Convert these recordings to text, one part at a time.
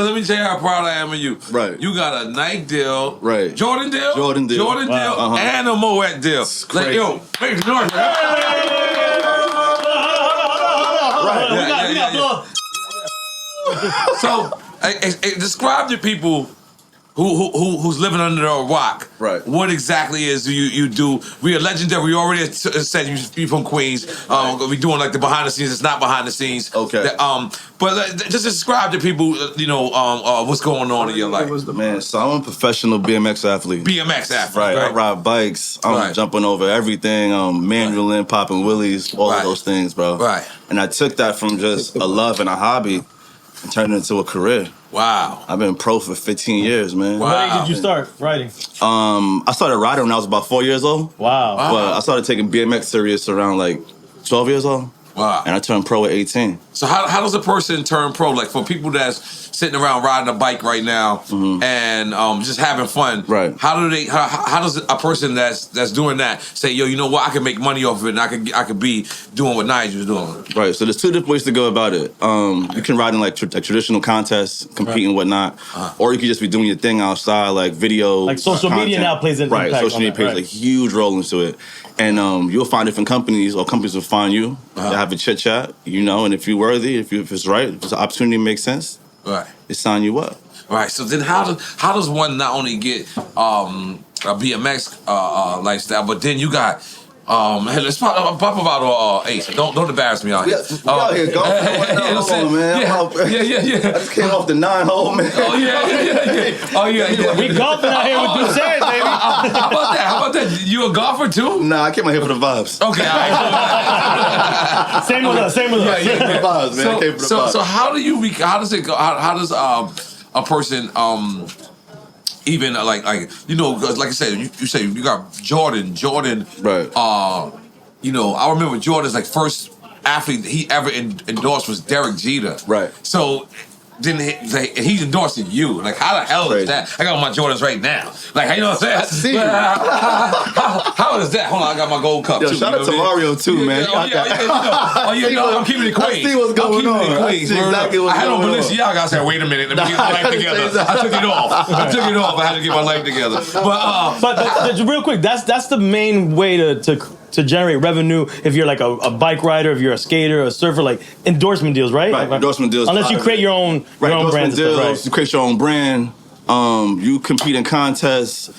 let me tell you how proud I am of you. Right. You got a Nike deal. Right. Jordan deal? Jordan deal. And a Moet deal. Like, yo, make the noise, man. So, describe to people who's living under a rock. Right. What exactly is you do? We are legendary. We already said you from Queens. We doing like the behind the scenes. It's not behind the scenes. Okay. But just describe to people, what's going on in your life. Man, so I'm a professional BMX athlete. Right. I ride bikes. I'm jumping over everything. Manualing, popping wheelies, all of those things, bro. Right. And I took that from just a love and a hobby and turned it into a career. Wow. I've been pro for 15 years, man. Wow. What age did you start riding? I started riding when I was about 4 years old. Wow. But I started taking BMX serious around like 12 years old. Wow. And I turned pro at 18. So how does a person turn pro? Like for people that's sitting around riding a bike right now and just having fun. Right. How does a person that's doing that say, yo, you know what, I can make money off of it and I could be doing what Nigel's doing? Right. So there's two different ways to go about it. You can ride in like traditional contests, compete and whatnot, or you can just be doing your thing outside, like video. Like social media now plays an impact. Social media plays a huge role into it. And you'll find different companies, or companies will find you to have a chit chat, and if you're worthy, if it's right, if the opportunity makes sense, they sign you up. Right. So then how does one not only get a BMX lifestyle, but then you got hey, let's pop about Ace. Don't embarrass me out here. We out here golfing. Hold on, man. Yeah. I just came off the 9-hole, man. Oh yeah. We golfing out here with Duce, baby. How about that? You a golfer too? Nah, I came out here for the vibes. Okay. All right. Same with us. Yeah, the vibes, man. I came for the vibes. So how does it go? How does a person even like I said, you say you got Jordan, right? I remember Jordan's like first athlete he ever endorsed was Derek Jeter, right? So then he's endorsing you. Like, how the hell is that? I got my Jordans right now. Like, you know what I'm saying? How is that? Hold on, I got my gold cup too. Shout out to Mario too, man. I'm keeping it Queens. I see what's going on. Exactly what's I had on Balenciaga. I said, wait a minute, let me get my life together. I took it off. I had to get my life together. But real quick, that's the main way to generate revenue if you're like a bike rider, if you're a skater, a surfer, like endorsement deals, right? Right, endorsement deals. Unless you create your own brand. Deals, you create your own brand. You compete in contests.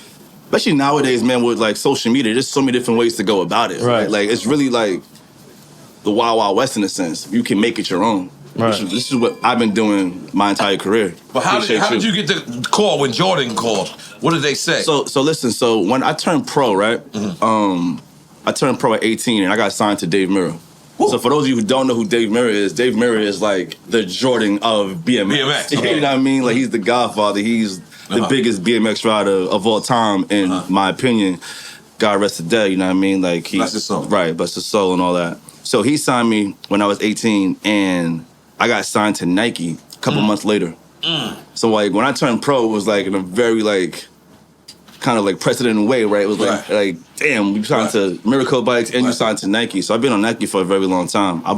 Especially nowadays, man, with like social media, there's so many different ways to go about it. Right. Like it's really like the Wild Wild West in a sense. You can make it your own. Right. This is what I've been doing my entire career. But how did you get the call when Jordan called? What did they say? So listen. So when I turned pro, right? I turned pro at 18 and I got signed to Dave Mirra. So for those of you who don't know who Dave Mirra is like the Jordan of BMX. You know what I mean? Like he's the godfather. He's the biggest BMX rider of all time, in my opinion. God rest the dead, you know what I mean? Like bless his soul. Right, bless his soul and all that. So he signed me when I was 18 and I got signed to Nike a couple months later. So like when I turned pro, it was like in a very like kind of like precedent way, right? It was like damn, you signed to Miracle Bikes and you signed to Nike. So I've been on Nike for a very long time. I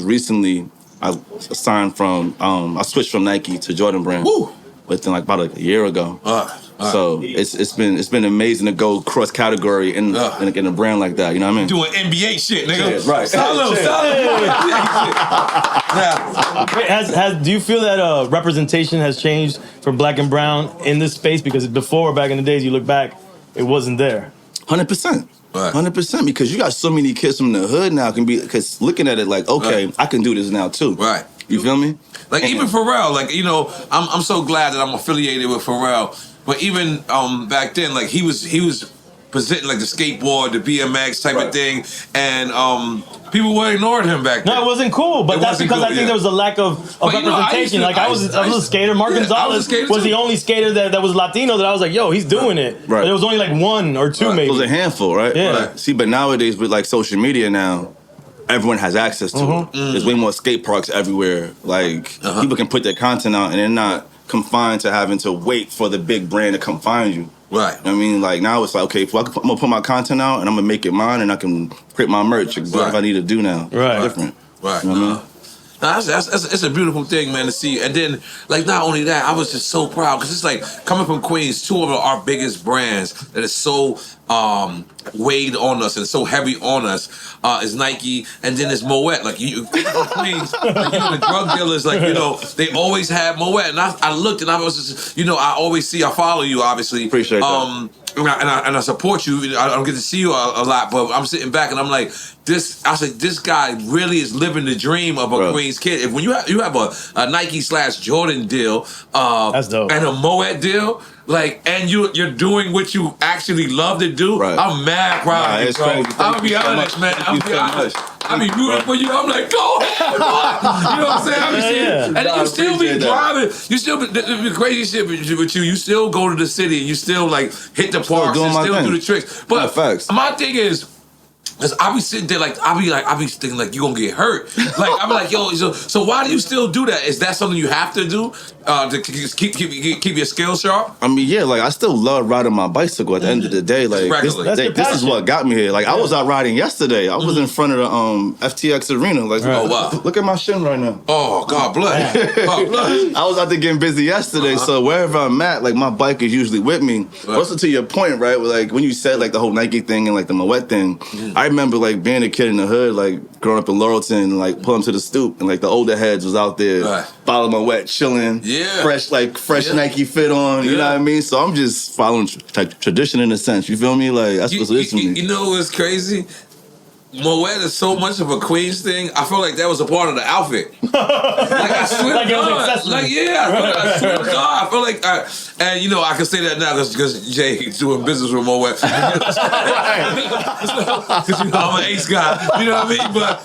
recently I signed from I switched from Nike to Jordan brand within like about a year ago. So it's been amazing to go cross category in a brand like that. You know what I mean? Doing NBA shit, nigga. Yeah, right. Solid. Do you feel that representation has changed for Black and Brown in this space? Because before, back in the days, you look back, it wasn't there. 100%. 100%, because you got so many kids from the hood now because looking at it like, okay, I can do this now too. Right. You feel me? Like even Pharrell, like I'm so glad that I'm affiliated with Pharrell. But even back then, like he was presenting like the skateboard, the BMX type of thing, and people were ignoring him back then. No, it wasn't cool, but that's because I think there was a lack of representation. I was a skater. Mark Gonzalez was the only skater that was Latino that I was like, yo, he's doing it. Right. But there was only like one or two maybe. It was a handful, right? Yeah. Right. See, but nowadays with like social media now, everyone has access to it. There's way more skate parks everywhere. Like people can put their content out and they're not confined to having to wait for the big brand to come find you. Right. I mean, like now it's like, okay, I'm gonna put my content out and I'm gonna make it mine and I can create my merch. What I need to do now. Right. Different. Right. You know what I mean? It's a beautiful thing, man, to see. And then, like, not only that, I was just so proud because it's like coming from Queens, two of our biggest brands that is so weighed on us and so heavy on us is Nike, and then it's Moet. Like you from Queens, like, the drug dealers, like they always had Moet, and I looked and I was just, I always see, I follow you, obviously. Appreciate that. And I support you. I don't get to see you a lot, but I'm sitting back and I'm like, this guy really is living the dream of a Queens kid. If when you have a Nike/Jordan deal, that's dope, and a Moet deal, like, and you're doing what you actually love to do. Right. I'm mad proud of you, bro. I'll be honest, man. I'll be honest. I be rooting for you. I'm like, go ahead, boy. You know what I'm saying? I be seeing, and you still be driving. You still the crazy shit with you. You still go to the city. You still like hit the parks and still do the tricks. But my thing is, cause I be sitting there like I be thinking like you gonna get hurt. Like I be like, yo, so why do you still do that? Is that something you have to do to keep your skills sharp? I mean, yeah, like I still love riding my bicycle. At the end of the day, like this is what got me here. Like I was out riding yesterday. I was in front of the FTX arena. Like, oh wow, look at my shin right now. Oh God bless. God bless. I was out there getting busy yesterday, so wherever I'm at, like my bike is usually with me. Also to your point, right? Like when you said like the whole Nike thing and like the Moet thing, I remember like being a kid in the hood, like growing up in Laurelton, and like pulling to the stoop, and like the older heads was out there, following my Moet, chilling, fresh Nike fit on, you know what I mean? So I'm just following tradition in a sense. You feel me? Like that's what it is to me. You know what's crazy? Moet is so much of a Queens thing. I feel like that was a part of the outfit. Like I swear to God. Like I swear to God. I feel like and I can say that now because Jay is doing business with Moet. Because I'm an ace guy. You know what I mean? But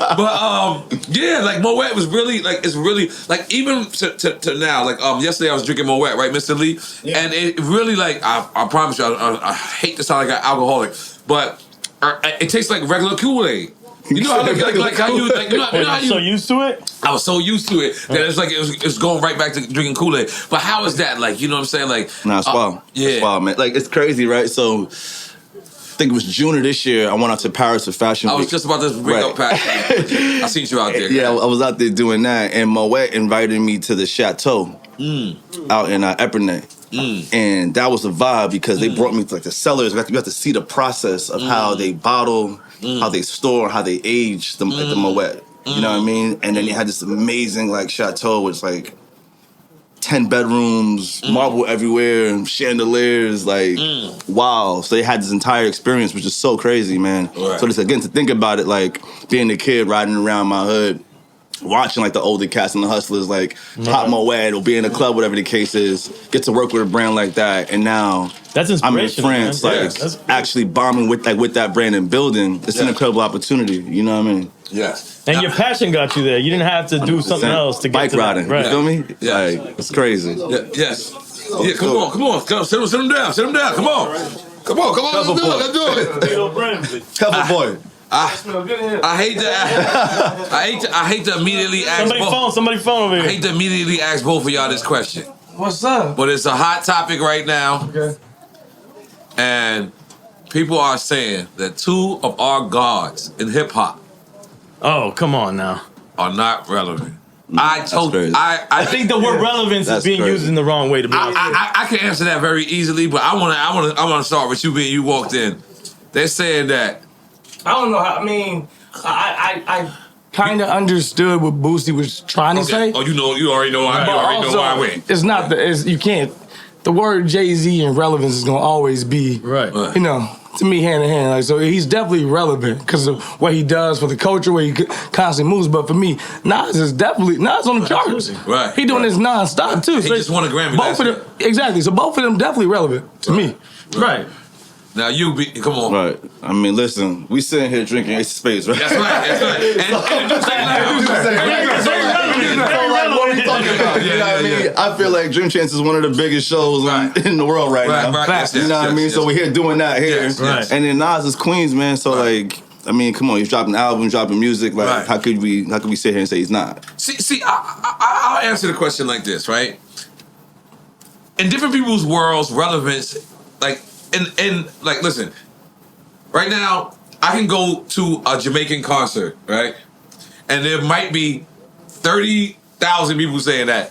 yeah, like Moet was really like, it's really like, even to now, like yesterday I was drinking Moet, right, Mr. Lee, and it really like I promise you, I hate to sound like an alcoholic, but it tastes like regular Kool-Aid. You know how how you how you so used to it? I was so used to it that it's like it was going right back to drinking Kool-Aid. But how is that? Like, you know what I'm saying? Like, nah, it's wild. Yeah, it's wild, man. Like it's crazy, right? So I think it was June of this year. I went out to Paris for Fashion Week. I was just about to bring up Paris. I seen you out there. Yeah, I was out there doing that, and Moet invited me to the Chateau out in Epernay. And that was a vibe because they brought me to like the cellars. You got to see the process of how they bottle, how they store, how they age the Moet. You know what I mean? And then they had this amazing like chateau with like 10 bedrooms, marble everywhere, chandeliers, like wow. So they had this entire experience, which is so crazy, man. Right. So just again to think about it, like being a kid riding around my hood, watching like the older cats and the hustlers like pop Moet or be in a club, whatever the case is, get to work with a brand like that, and now I'm in France, like actually bombing with that brand and building. It's an incredible opportunity. You know what I mean? Yes. And your passion got you there. You didn't have to do something else to get bike to riding. Right. You feel me? Yeah, like, it's crazy. Yeah, yes. Yeah, come on. Sit them down. Come on. Let's do it. Cover boy. I hate to immediately ask somebody phone over here. I hate to immediately ask both of y'all this question. What's up? But it's a hot topic right now. Okay. And people are saying that two of our gods in hip hop come on now. are not relevant. I think the word relevance is being used in the wrong way, to be honest. I can answer that very easily, but I wanna start with you being you walked in. They're saying that I don't know how. I mean, I kind of understood what Boosie was trying to say. Oh, you already know why I went. It's not you can't. The word Jay-Z and relevance is gonna always be right. You know, to me, hand in hand. Like, so he's definitely relevant because of what he does for the culture, where he constantly moves. But for me, Nas is on the charts. Right. He doing this nonstop too. He just won a Grammy. Both of them, exactly. So both of them definitely relevant to me. Right. Now come on. Right. I mean, listen, we sitting here drinking Ace of Spades, right? That's right. What are we talking about? You know what I mean? I feel like Dream Chance is one of the biggest shows in the world right now. Right. You know what I mean? So we're here doing that here. Yes. And then Nas is Queens, man. So like, I mean, come on, he's dropping albums, dropping music. Like, how could we sit here and say he's not? See, I'll answer the question like this, right? In different people's worlds, relevance, like, and like, listen, right now, I can go to a Jamaican concert, right? And there might be 30,000 people saying that.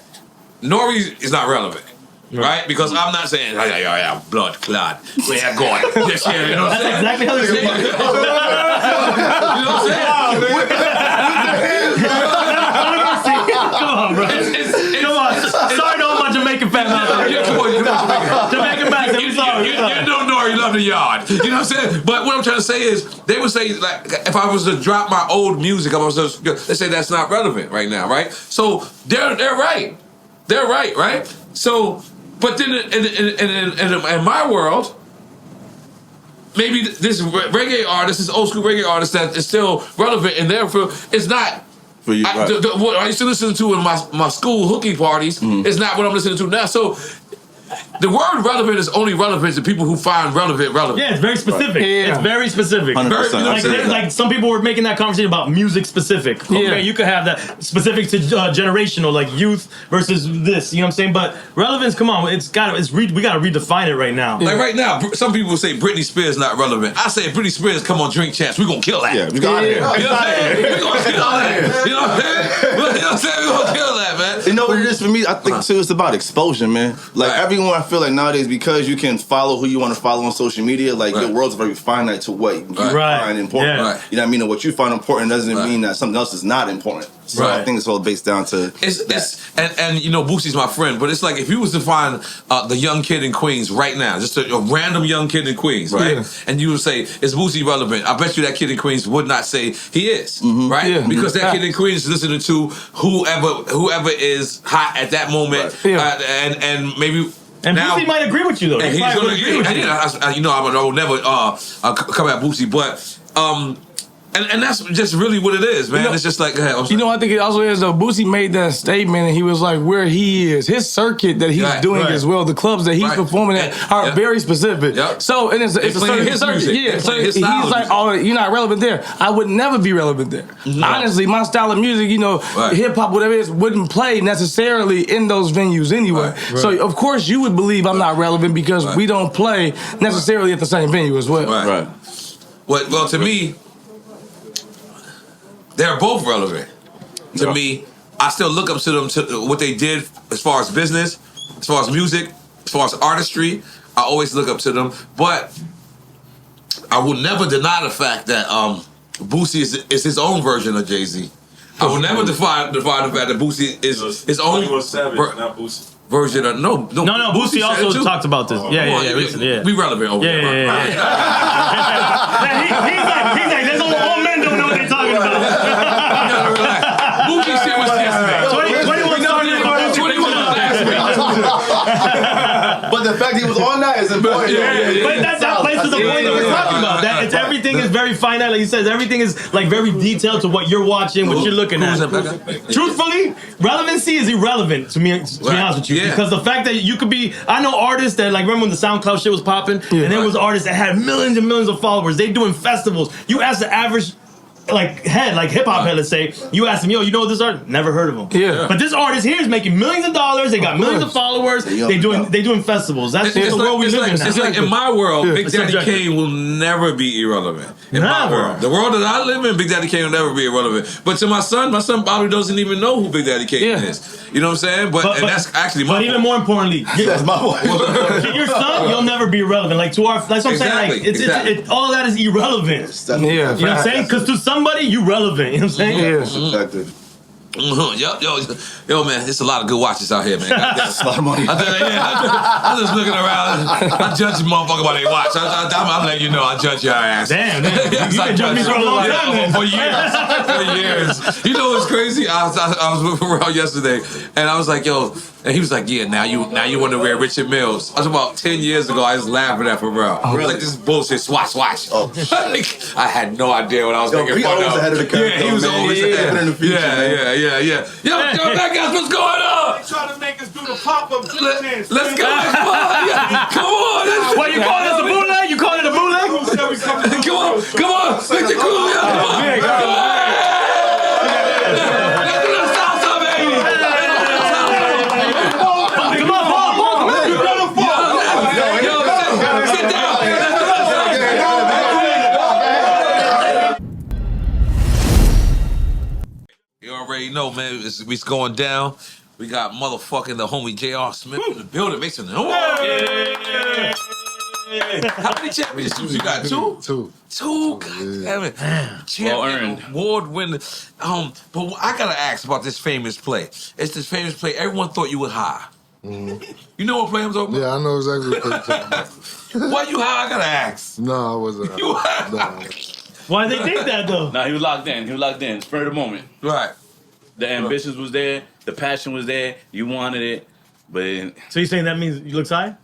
N.O.R.E. is not relevant. Right? Because I'm not saying, yeah, blood clot. Where you going? Yes, yeah, you know what I'm saying? That's exactly how they say it. You know what I'm saying? Come on, bro. Come on. Sorry to all my Jamaican fans out there. Yeah, come on, Jamaican fans, I'm sorry. You don't know you love the yard. You know what I'm saying? But what I'm trying to say is, they would say, like, if I was to drop my old music, they say that's not relevant right now, right? So they're right. They're right? So, but then in my world, maybe this reggae artist, this old school reggae artist that is still relevant in their field, it's not. For you, right. What I used to listen to in my school hooky parties is not what I'm listening to now. So the word relevant is only relevant to people who find relevant. Yeah, it's very specific. Yeah. It's very specific. 100%. Like some people were making that conversation about music specific. Okay, you could have that specific to generational, like youth versus this. You know what I'm saying? But relevance, come on, we gotta redefine it right now. Like right now, some people say Britney Spears not relevant. I say Britney Spears, come on, Drink Champs, we gonna kill that. Yeah, we got it. You know what I'm saying? We gonna kill that. You know what I'm saying? You know what I'm saying? We gonna kill that, man. You know what it is for me? I think too, it's about exposure, man. Like everyone, I feel like nowadays, because you can follow who you want to follow on social media, like your world's very finite to what you find important. Yeah. You know what I mean? And what you find important doesn't mean that something else is not important. So I think it's all based down to and you know, Boosie's my friend, but it's like if you was to find the young kid in Queens right now, just a random young kid in Queens, right? Yeah. And you would say, is Boosie relevant? I bet you that kid in Queens would not say he is, right? Yeah. Because that kid in Queens is listening to whoever is hot at that moment, and maybe. And now, Boosie might agree with you though. And he's going to agree with you. I will never come at Boosie, but and that's just really what it is, man. You know, it's just like, I think it also is though. Boosie made that statement, and he was like, where he is, his circuit that he's doing as well, the clubs that he's performing at are very specific. So and it's a certain circuit. Yeah, so he's like, oh, you're not relevant there. I would never be relevant there. Honestly, my style of music, hip hop, whatever it is, wouldn't play necessarily in those venues anyway. So of course you would believe I'm not relevant because we don't play necessarily at the same venue as well. Right. Well, to me, they're both relevant. To me, I still look up to them, to what they did as far as business, as far as music, as far as artistry. I always look up to them. But I will never deny the fact that Boosie is his own version of Jay-Z. I will never defy the fact that Boosie is his own version of... No, Boosie also talked about this. We relevant over there. He's like, there's only all men don't know what they're talking about. Boosie shit was yesterday. 21 But the fact he was on that is important. But that plays to the point that we're talking about. That everything is very finite, like you said. Everything is like very detailed to what you're watching, what you're looking at. Truthfully, relevancy is irrelevant to me. To be honest with you, because the fact that you could be, I know artists that like remember when the SoundCloud shit was popping, and there was artists that had millions and millions of followers. They doing festivals. You ask the average. Like hip hop head, let's say, you ask them, yo, you know this artist? Never heard of him. Yeah. But this artist here is making millions of dollars. They got millions of followers. They doing festivals. That's the world we live in now. It's like in my world, Big Daddy Kane will never be irrelevant. In my world, the world that I live in, Big Daddy Kane will never be irrelevant. But to my son probably doesn't even know who Big Daddy Kane is. You know what I'm saying? But that's actually my. But even more importantly, that's my point. Your son, you'll never be irrelevant. Like to our, that's what I'm saying. Like it's all of that is irrelevant. You know what I'm saying? Because to somebody, you relevant. You know what I'm saying? Yo, man, it's a lot of good watches out here, man. That's a lot of money. I'm just looking around. I judge a motherfucker by their watch. I'm letting you know I judge your ass. Damn. You judge me for a long time. For years. You know what's crazy? I was with Pharrell yesterday, and I was like, yo, and he was like, yeah, now you want to wear Richard Milles. I was about 10 years ago, I was laughing at Pharrell. I was like, this is bullshit, swatch. I had no idea what I was making fun of. Ahead of the curve. He was always ahead. In the future, Yeah. Yo, that guys, what's going on? They trying to make us do the pop-up dance. Let's go. Come on. What, you calling us a bootleg? You calling it a bootleg? Come on. Make the crew. Come on. know, man, it's going down. We got motherfucking the homie J.R. Smith in the building. Make some noise. Yeah. How many championships you got? Two? Two? God damn it. Champion, award winner. But I gotta ask about this famous play. It's this famous play. Everyone thought you were high. You know what play I'm talking about? Yeah, I know exactly what you're talking about. Why you high? I gotta ask. No, I wasn't high. You high? Why they think that though? Nah, he was locked in. Spur of the moment. Right. The ambitions was there. The passion was there. You wanted it. But so you saying that means you look high?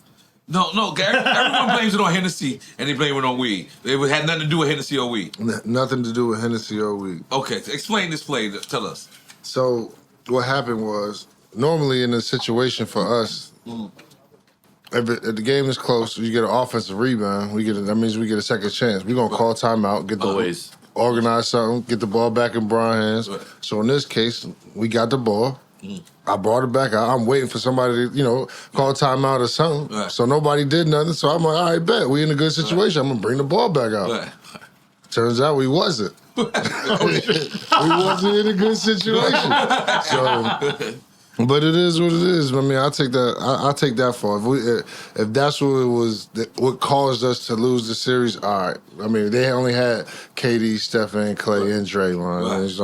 No, Gary. Everyone blames it on Hennessy and they blame it on weed. It had nothing to do with Hennessy or weed. Nothing to do with Hennessy or weed. Okay, explain this play. Tell us. So what happened was, normally in a situation for us, if the game is close, you get an offensive rebound. That means we get a second chance. We're gonna call timeout, organize something, get the ball back in Brian's hands. Right. So in this case, we got the ball. I brought it back out. I'm waiting for somebody to, call timeout or something. Right. So nobody did nothing. So I'm like, all right, bet. We in a good situation. I'm going to bring the ball back out. Right. Turns out we wasn't. We wasn't in a good situation. But it is what it is. I mean, I take that far. If that's what it was, what caused us to lose the series, all right. I mean, they only had KD, Stephen, Clay, and Draymond.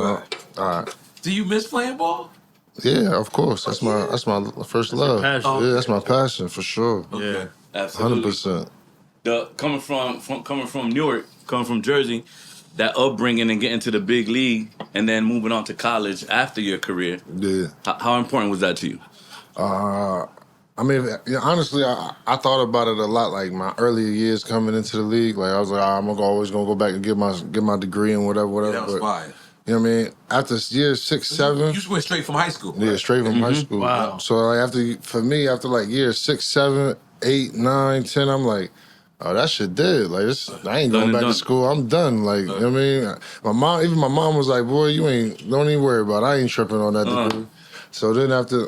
All right. Do you miss playing ball? Yeah, of course. That's my first love. Yeah, that's my passion for sure. Yeah, absolutely. 100%. Coming from Newark, coming from Jersey, that upbringing and getting to the big league, and then moving on to college after your career. Yeah. How important was that to you? I mean, honestly, I thought about it a lot. Like my earlier years coming into the league, like I was like, I'm always gonna go back and get my degree and whatever. Yeah, that was fire. You know what I mean? After year 6, 7. You just went straight from high school. Yeah, straight from high school. Wow. So like after like year 6, 7, 8, 9, 10, I'm like, oh, that shit dead. Like I ain't going back to school. I'm done. Like, you know what I mean? My mom was like, boy, don't even worry about it. I ain't tripping on that degree. So then after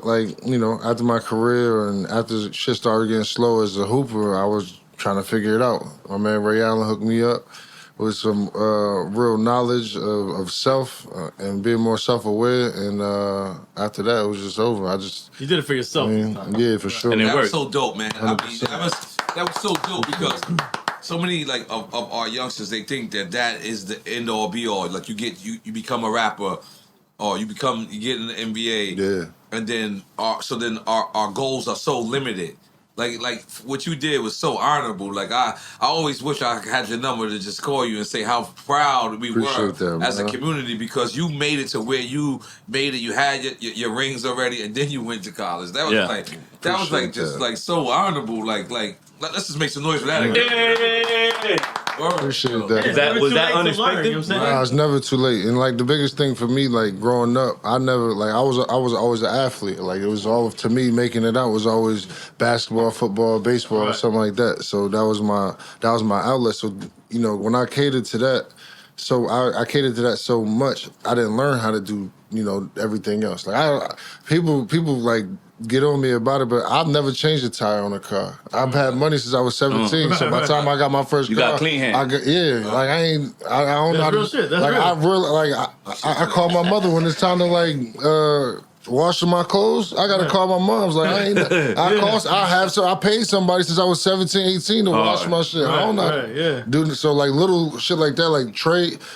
after my career and after shit started getting slow as a hooper, I was trying to figure it out. My man Ray Allen hooked me up with some real knowledge of self and being more self-aware. And after that, it was just over. You did it for yourself. Yeah, for sure. And that was so dope, man. I mean, that was so dope because so many of our youngsters, they think that is the end all be all. Like you become a rapper or you get in the NBA. Yeah. And then our goals are so limited. Like what you did was so honorable. Like I always wish I had your number to just call you and say how proud we were as a community because you made it to where you made it. You had your rings already, and then you went to college. That was so honorable. Like let's just make some noise for that again. Appreciate that. Was that unexpected? Nah, it's never too late. And like the biggest thing for me, like growing up, I was always an athlete. Like it was all to me making it out was always basketball, football, baseball, or something like that. So that was my outlet. So when I catered to that, I catered to that so much, I didn't learn how to do everything else. Like people like get on me about it, but I've never changed a tire on a car. I've had money since I was 17. So by the time I got my first car, you got clean hands. Like I don't know how to. Real shit. That's like real. I call my mother when it's time to washing my clothes. I gotta call my mom's. Like I paid somebody since I was 17, 18 to wash my shit. I don't know. Dude, so like little shit like that,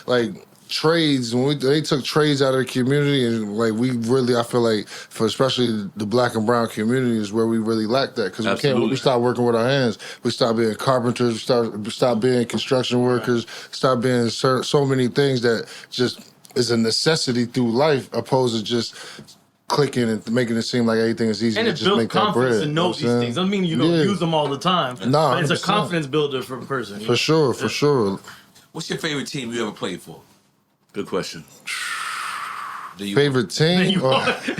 like trades, when they took trades out of the community, and like I feel like for especially the black and brown community is where we really lack that because we start working with our hands. We start being carpenters, we start being construction workers, start being so many things that just is a necessity through life opposed to just clicking and making it seem like everything is easy to just make that bread. And it builds confidence to know these things. Doesn't mean you don't use them all the time. Nah, but it's a confidence builder for a person. For sure. What's your favorite team you ever played for? Good question. Favorite team?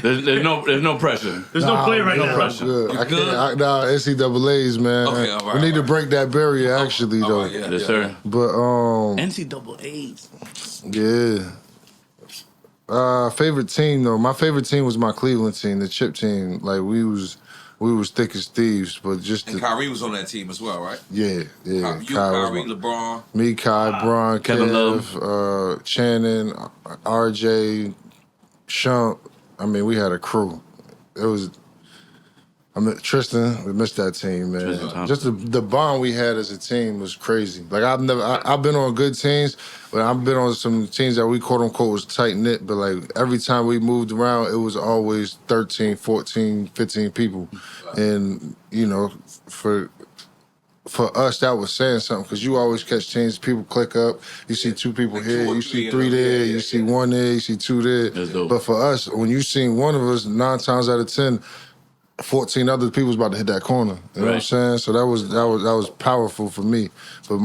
There's no pressure. There's no play right now. No pressure. NCAAs, man. Okay, all right, we need to break that barrier, actually, though. Right, yes, sir. But NCAAs. Yeah. Favorite team though. My favorite team was my Cleveland team, the chip team. Like we was thick as thieves, but and Kyrie was on that team as well, right? Yeah. Kyrie, LeBron. Me, Kai, Bron, Kev, Channing, RJ, Sean, I mean, we had a crew. It was, Tristan, we missed that team, man. Just the bond we had as a team was crazy. Like, I've been on good teams, but I've been on some teams that we quote unquote was tight knit, but like every time we moved around, it was always 13, 14, 15 people. And, you know, for us, that was saying something, because you always catch teams, people click up, you see 2 people like here, you see 3 there, you see 1 there, you see 2 there. But for us, when you seen one of us, 9 times out of 10, 14 other people's about to hit that corner. You know what I'm saying? So that was powerful for me. But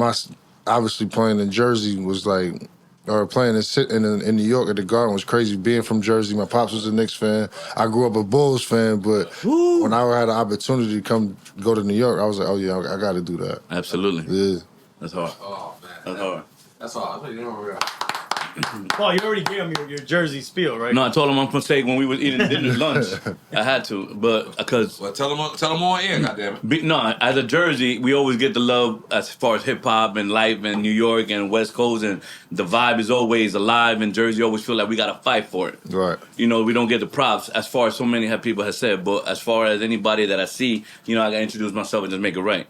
obviously playing in Jersey was like, or playing in New York at the Garden was crazy. Being from Jersey, my pops was a Knicks fan. I grew up a Bulls fan, but when I had an opportunity to go to New York, I was like, oh yeah, I got to do that. Absolutely. Yeah. That's hard. Oh man, that's hard. That's hard. You know, Paul, you already gave him your Jersey spiel, right? No, I told him I'm from State when we was eating dinner lunch. I had to, but because tell him on air, goddammit. No, as a Jersey, we always get the love as far as hip hop and life in New York and West Coast, and the vibe is always alive. In Jersey, always feel like we gotta fight for it. Right. You know, we don't get the props as far as so many people have said. But as far as anybody that I see, you know, I gotta introduce myself and just make it right.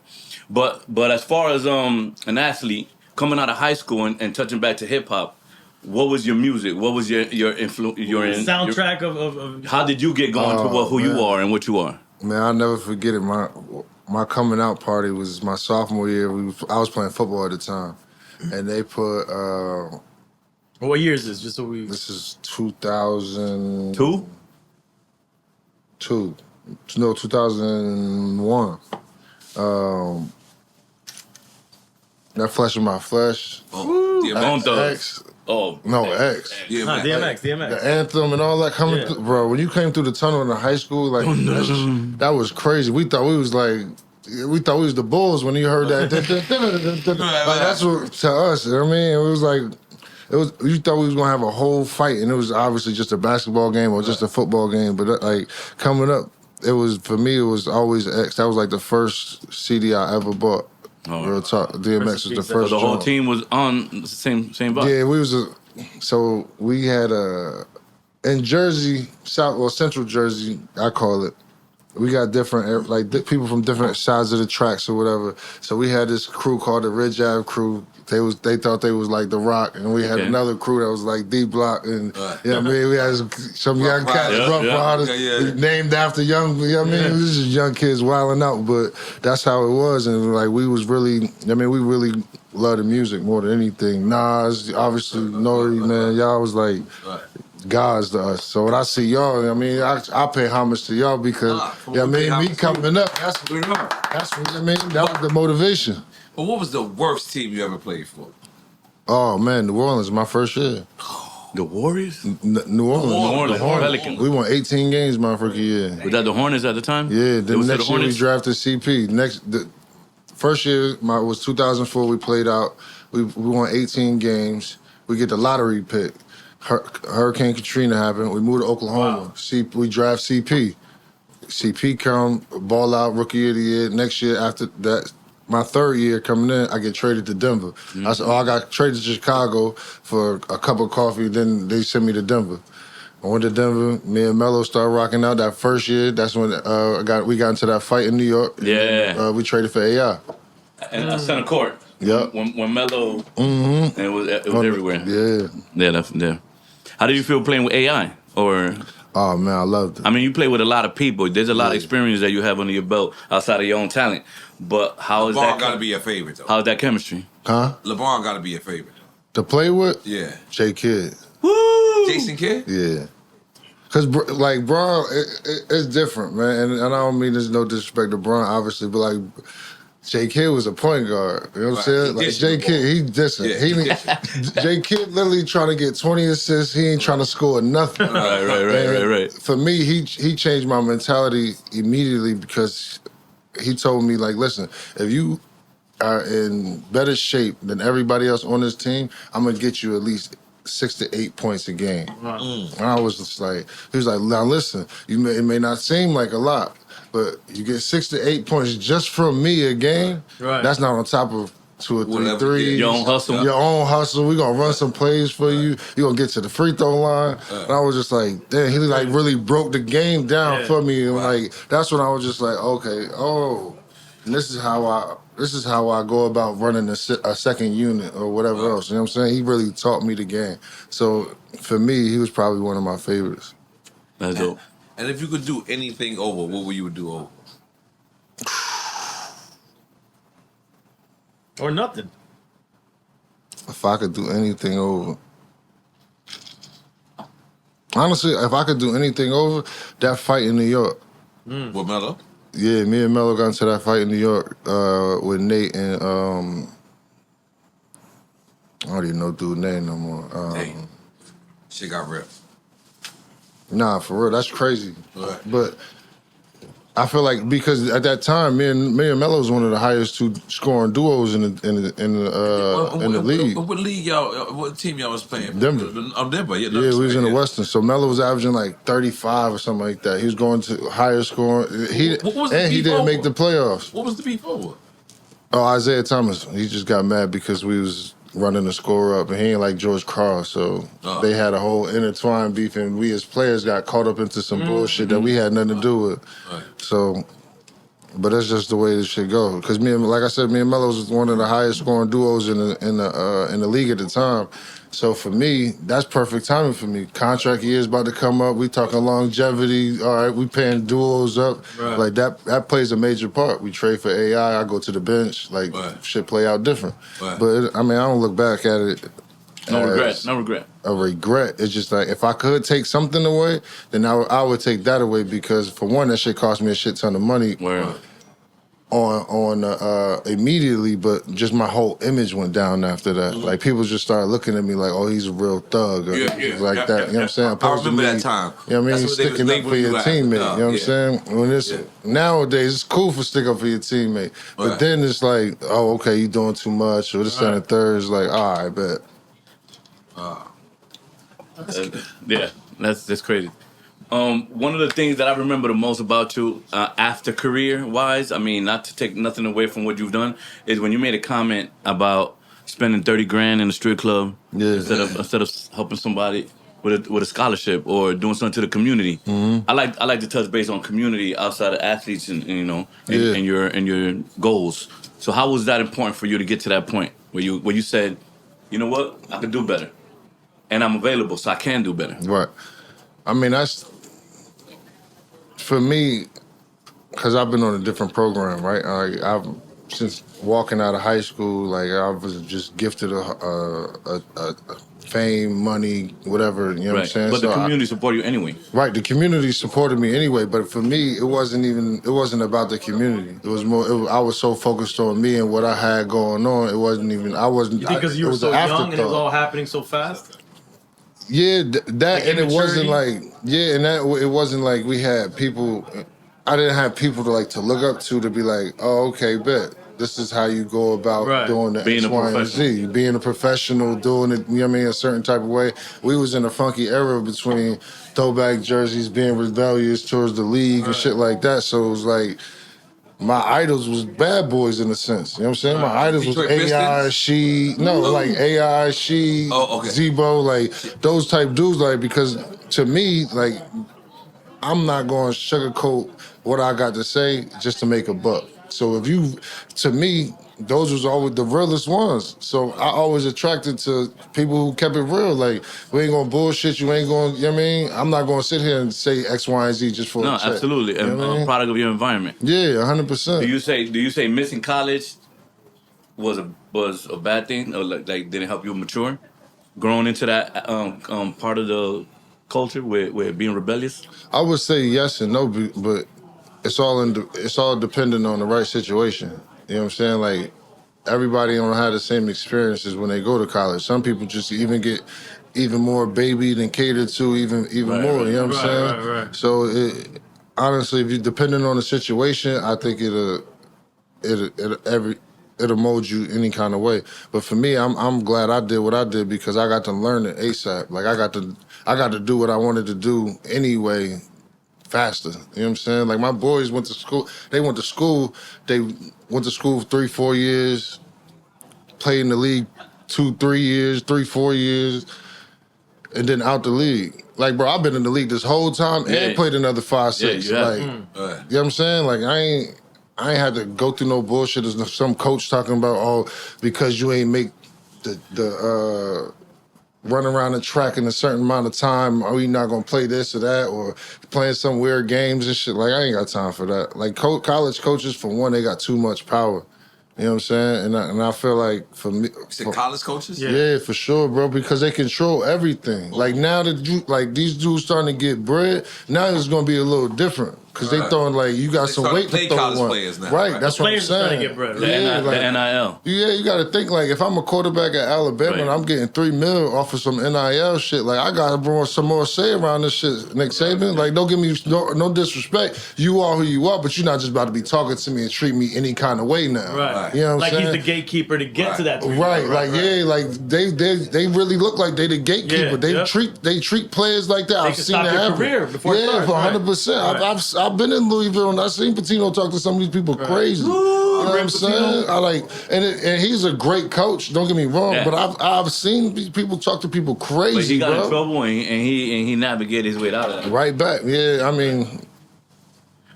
But as far as an athlete coming out of high school and touching back to hip hop. What was your music? What was your influence? Soundtrack of how did you get going to who you are and what you are? Man, I'll never forget it. My coming out party was my sophomore year. I was playing football at the time, and they put. What year is this? Just so we. This is 2002. 2001. That Flesh of My Flesh. DMX. X. DMX. The anthem and all that coming through. Bro, when you came through the tunnel in the high school, like, that was crazy. We thought we was the Bulls when you heard that. Like, that's what, to us, you know what I mean? It was like, you thought we was gonna have a whole fight, and it was obviously just a basketball game or just a football game. But like, coming up, for me, it was always X. That was like the first CD I ever bought. Real talk. DMX was the first. So the whole team was on the same vibe. Yeah, we had in Jersey, Central Jersey, I call it. We got different, people from different sides of the tracks or whatever. So we had this crew called the Ridge Ave crew. They thought they was like The Rock, and we had another crew that was like D Block, and you know what I mean, we had some young cats named after young, you know what I mean, it was just young kids wilding out, but that's how it was, and like we really love the music more than anything. Nas, obviously, N.O.R.E, man, y'all was like gods to us. So when I see y'all, I mean, I pay homage to y'all because, me coming up, that's what I mean, that was the motivation. But what was the worst team you ever played for? Oh, man, New Orleans, my first year. The Warriors? New Orleans. Pelicans. We won 18 games my rookie year. Was that the Hornets at the time? Yeah, the next year we drafted CP. The first year was 2004, we played out. We won 18 games. We get the lottery pick. Hurricane Katrina happened. We moved to Oklahoma. Wow. We draft CP. CP come, ball out, rookie of the year. Next year after that, my third year coming in, I get traded to Denver. I said, I got traded to Chicago for a cup of coffee, then they sent me to Denver. I went to Denver, me and Melo started rocking out that first year. That's when we got into that fight in New York. Yeah. And, we traded for AI. And center court. Yep. When Melo, and it was everywhere. Yeah. Yeah, that's there. How do you feel playing with AI? Oh, man, I loved it. I mean, you play with a lot of people. There's a lot of experience that you have under your belt outside of your own talent. But how is that? LeBron got to be your favorite, though. How's that chemistry? Huh? LeBron got to be your favorite. To play with? Yeah. J. Kidd. Woo! Jason Kidd? Yeah. Because, like, Bron, it's different, man. And I don't mean there's no disrespect to Bron, obviously, but, like, J. Kidd was a point guard. You know what I'm saying? Like, J. Kidd, he distant. Yeah. J. Kidd literally trying to get 20 assists. He ain't trying to score nothing. Right. For me, he changed my mentality immediately because he told me, like, listen, if you are in better shape than everybody else on this team, I'm going to get you at least 6 to 8 points a game. And I was just like, he was like, now listen, it may not seem like a lot, but you get 6 to 8 points just from me a game. Right. That's not on top of 2 or 3 Whatever, threes. Your own hustle. Your own hustle. We gonna run some plays for you. You gonna get to the free throw line. And I was just like, damn, he like really broke the game down for me. And like that's when I was just like, okay, and this is how I go about running a second unit or whatever else. You know what I'm saying? He really taught me the game. So for me, he was probably one of my favorites. That's dope. And if you could do anything over, what would you do over? Or nothing. If I could do anything over. Honestly, if I could do anything over, that fight in New York. With Melo? Yeah, me and Melo got into that fight in New York with Nate and I don't even know dude's name no more. Dang. Shit got ripped. Nah, for real, that's crazy. Right. But I feel like because at that time, me and Melo was one of the highest 2 scoring duos in the league. What league y'all? What team y'all was playing? Denver. Denver. Yeah, Yeah, we was in the Western. So Melo was averaging like 35 or something like that. He was going to higher scoring. He didn't make the playoffs. What was the beef over? Oh, Isaiah Thomas. He just got mad because we was running the score up, and he ain't like George Cross, so they had a whole intertwined beef, and we as players got caught up into some bullshit that we had nothing to do with. Right. So, but that's just the way this shit go. Because like I said, me and Melo was one of the highest scoring duos in the league at the time. So for me, that's perfect timing for me. Contract year's about to come up. We talking longevity. All right, we paying duos up. Right. Like that plays a major part. We trade for AI. I go to the bench. Like shit play out different. Right. But I don't look back at it. No regret. A regret. It's just like if I could take something away, then I would take that away because for one, that shit cost me a shit ton of money. Word. On immediately, but just my whole image went down after that. Like people just started looking at me like, oh, he's a real thug, or that. You know what I'm saying? I remember that time. You know what I mean? Sticking up for your teammate. You know what I'm saying? When nowadays, it's cool for stick up for your teammate, but then it's like, oh, okay, you doing too much, or this and the third is like, all right, bet. Yeah, that's crazy. One of the things that I remember the most about you after career-wise, I mean, not to take nothing away from what you've done, is when you made a comment about spending 30 grand in a strip club instead of helping somebody with a scholarship or doing something to the community. I like to touch base on community outside of athletes and your goals. So how was that important for you to get to that point where you said, you know what, I could do better, and I'm available, so I can do better. Right. I mean, that's for me, because I've been on a different program, right? I've since walking out of high school, like I was just gifted a fame, money, whatever. You know what I'm saying? But the community supported you anyway. Right, the community supported me anyway. But for me, it wasn't about the community. It was more. I was so focused on me and what I had going on. It wasn't even. I wasn't. You think because you were so young and it was all happening so fast? Yeah, that and it wasn't like it wasn't like we had people. I didn't have people to look up to be like, oh, okay, bet this is how you go about doing the X, Y, and Z. Being a professional, doing it, you know what I mean, a certain type of way. We was in a funky era between throwback jerseys, being rebellious towards the league and shit like that. So it was like my idols was bad boys in a sense. You know what I'm saying? My idols was AI, Zebo, like those type dudes, like, because to me, like, I'm not going to sugarcoat what I got to say just to make a buck. So to me, those was always the realest ones. So I always attracted to people who kept it real. Like, we ain't gonna bullshit, you ain't gonna, you know what I mean? I'm not gonna sit here and say X, Y, and Z just for a check. Absolutely. You know a product of your environment. Yeah, 100%. Do you say missing college was a bad thing, or like didn't help you mature, growing into that part of the culture with being rebellious? I would say yes and no, but it's all dependent on the right situation. You know what I'm saying? Like, everybody don't have the same experiences when they go to college. Some people just even get even more babied and catered to even more. You know what I'm saying? Right. So honestly, if you depending on the situation, I think it'll mold you any kind of way. But for me, I'm glad I did what I did because I got to learn it ASAP. Like, I got to do what I wanted to do anyway. Faster, you know what I'm saying? Like, my boys went to school. They went to school 3-4 years, play in the league 2-3 years, 3-4 years, and then out the league. Like, bro, I've been in the league this whole time and played another 5-6. Yeah, like, you know what I'm saying? Like, I ain't had to go through no bullshit. There's some coach talking about, oh, because you ain't make the run around the track in a certain amount of time, are we not gonna play this or that, or playing some weird games and shit. Like, I ain't got time for that. Like, college coaches, for one, they got too much power. You know what I'm saying? And I feel like for me, You said college coaches? yeah, for sure, bro, because they control everything. Like, now that these dudes starting to get bread, now it's gonna be a little different. Because they throwing, like, you got some weight to throw college on. players now. Right, that's what I'm Players are trying saying. to get bread. Yeah, The NIL. Yeah, you got to think, like, if I'm a quarterback at Alabama and I'm getting $3 million off of some NIL shit, like, I got to bring some more say around this shit. Nick Saban, like, don't give me no disrespect. You are who you are, but you're not just about to be talking to me and treat me any kind of way now. Right. You know what I'm like saying? he's the gatekeeper to get to that. Right, like they really look like they the gatekeeper. They treat players like that. I've seen it happen. Career before it starts, for 100%. I've been in Louisville and I've seen Patino talk to some of these people crazy. You know what I'm saying? I like, and he's a great coach. Don't get me wrong, but I've seen these people talk to people crazy. But he got bro. in trouble and he navigated his way out of that. Right back. Yeah, I mean.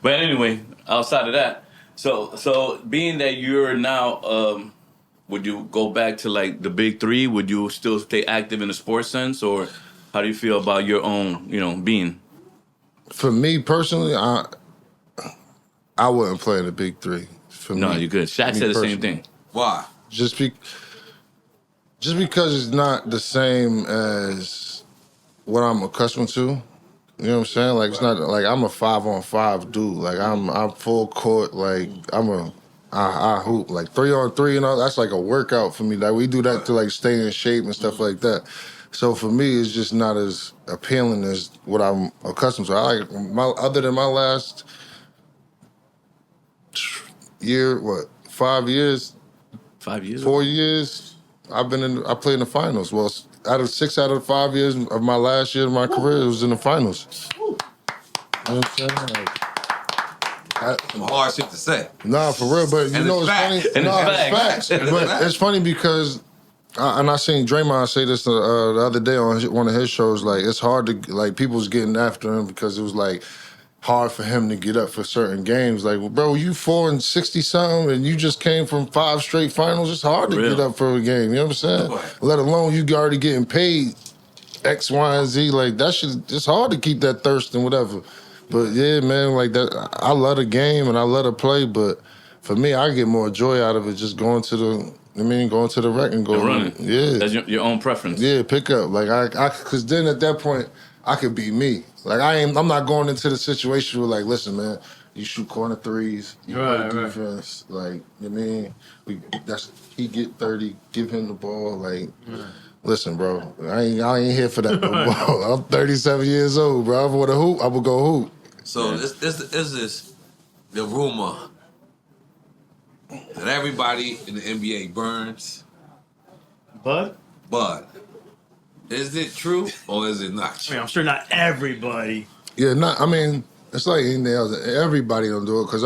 But anyway, outside of that, so being that you're now, would you go back to like the big three? Would you still stay active in the sports sense, or how do you feel about your own, being? For me personally, I wouldn't play in the big three. No, you're good. Shaq said the same thing. Why? Just because it's not the same as what I'm accustomed to. You know what I'm saying? Like, it's not like I'm a 5-on-5 dude. Like, I'm full court. Like, I hoop. Like, 3-on-3 and all. That's like a workout for me. Like, we do that to like stay in shape and stuff like that. So for me, it's just not as appealing as what I'm accustomed to. Other than my last year, 5 years? 5 years? 4 years. I played in the finals. Well, out of 6 out of the 5 years of my last year of my career, it was in the finals. You know what I'm saying? Some hard shit to say. Nah, for real. But you know, it's funny. And No, it's it's facts. But it's funny because, and I seen Draymond say this the other day on one of his shows. Like, it's hard to, like, people's getting after him because it was like hard for him to get up for certain games. Like, well, bro, you 4-60 something and you just came from 5 straight finals. It's hard to get up for a game. You know what I'm saying? Let alone you already getting paid X, Y, and Z. Like, that shit, it's hard to keep that thirst and whatever. But yeah, man, like that, I love the game and I love to play. But for me, I get more joy out of it just going to the rec and go running. Yeah, That's your own preference. Yeah, pick up. Like because then at that point I could be me. Like I'm not going into the situation where like, listen, man, you shoot corner threes, you play defense. Like, you know what I mean? He get 30, give him the ball. Like, listen, bro, I ain't here for that no more. I'm 37 years old, bro. If I want to hoop, I would go hoop. So is this the rumor that everybody in the NBA burns? Bud? Is it true or is it not true? I mean, I'm sure not everybody. Yeah, I mean, it's like anything else. Everybody don't do it because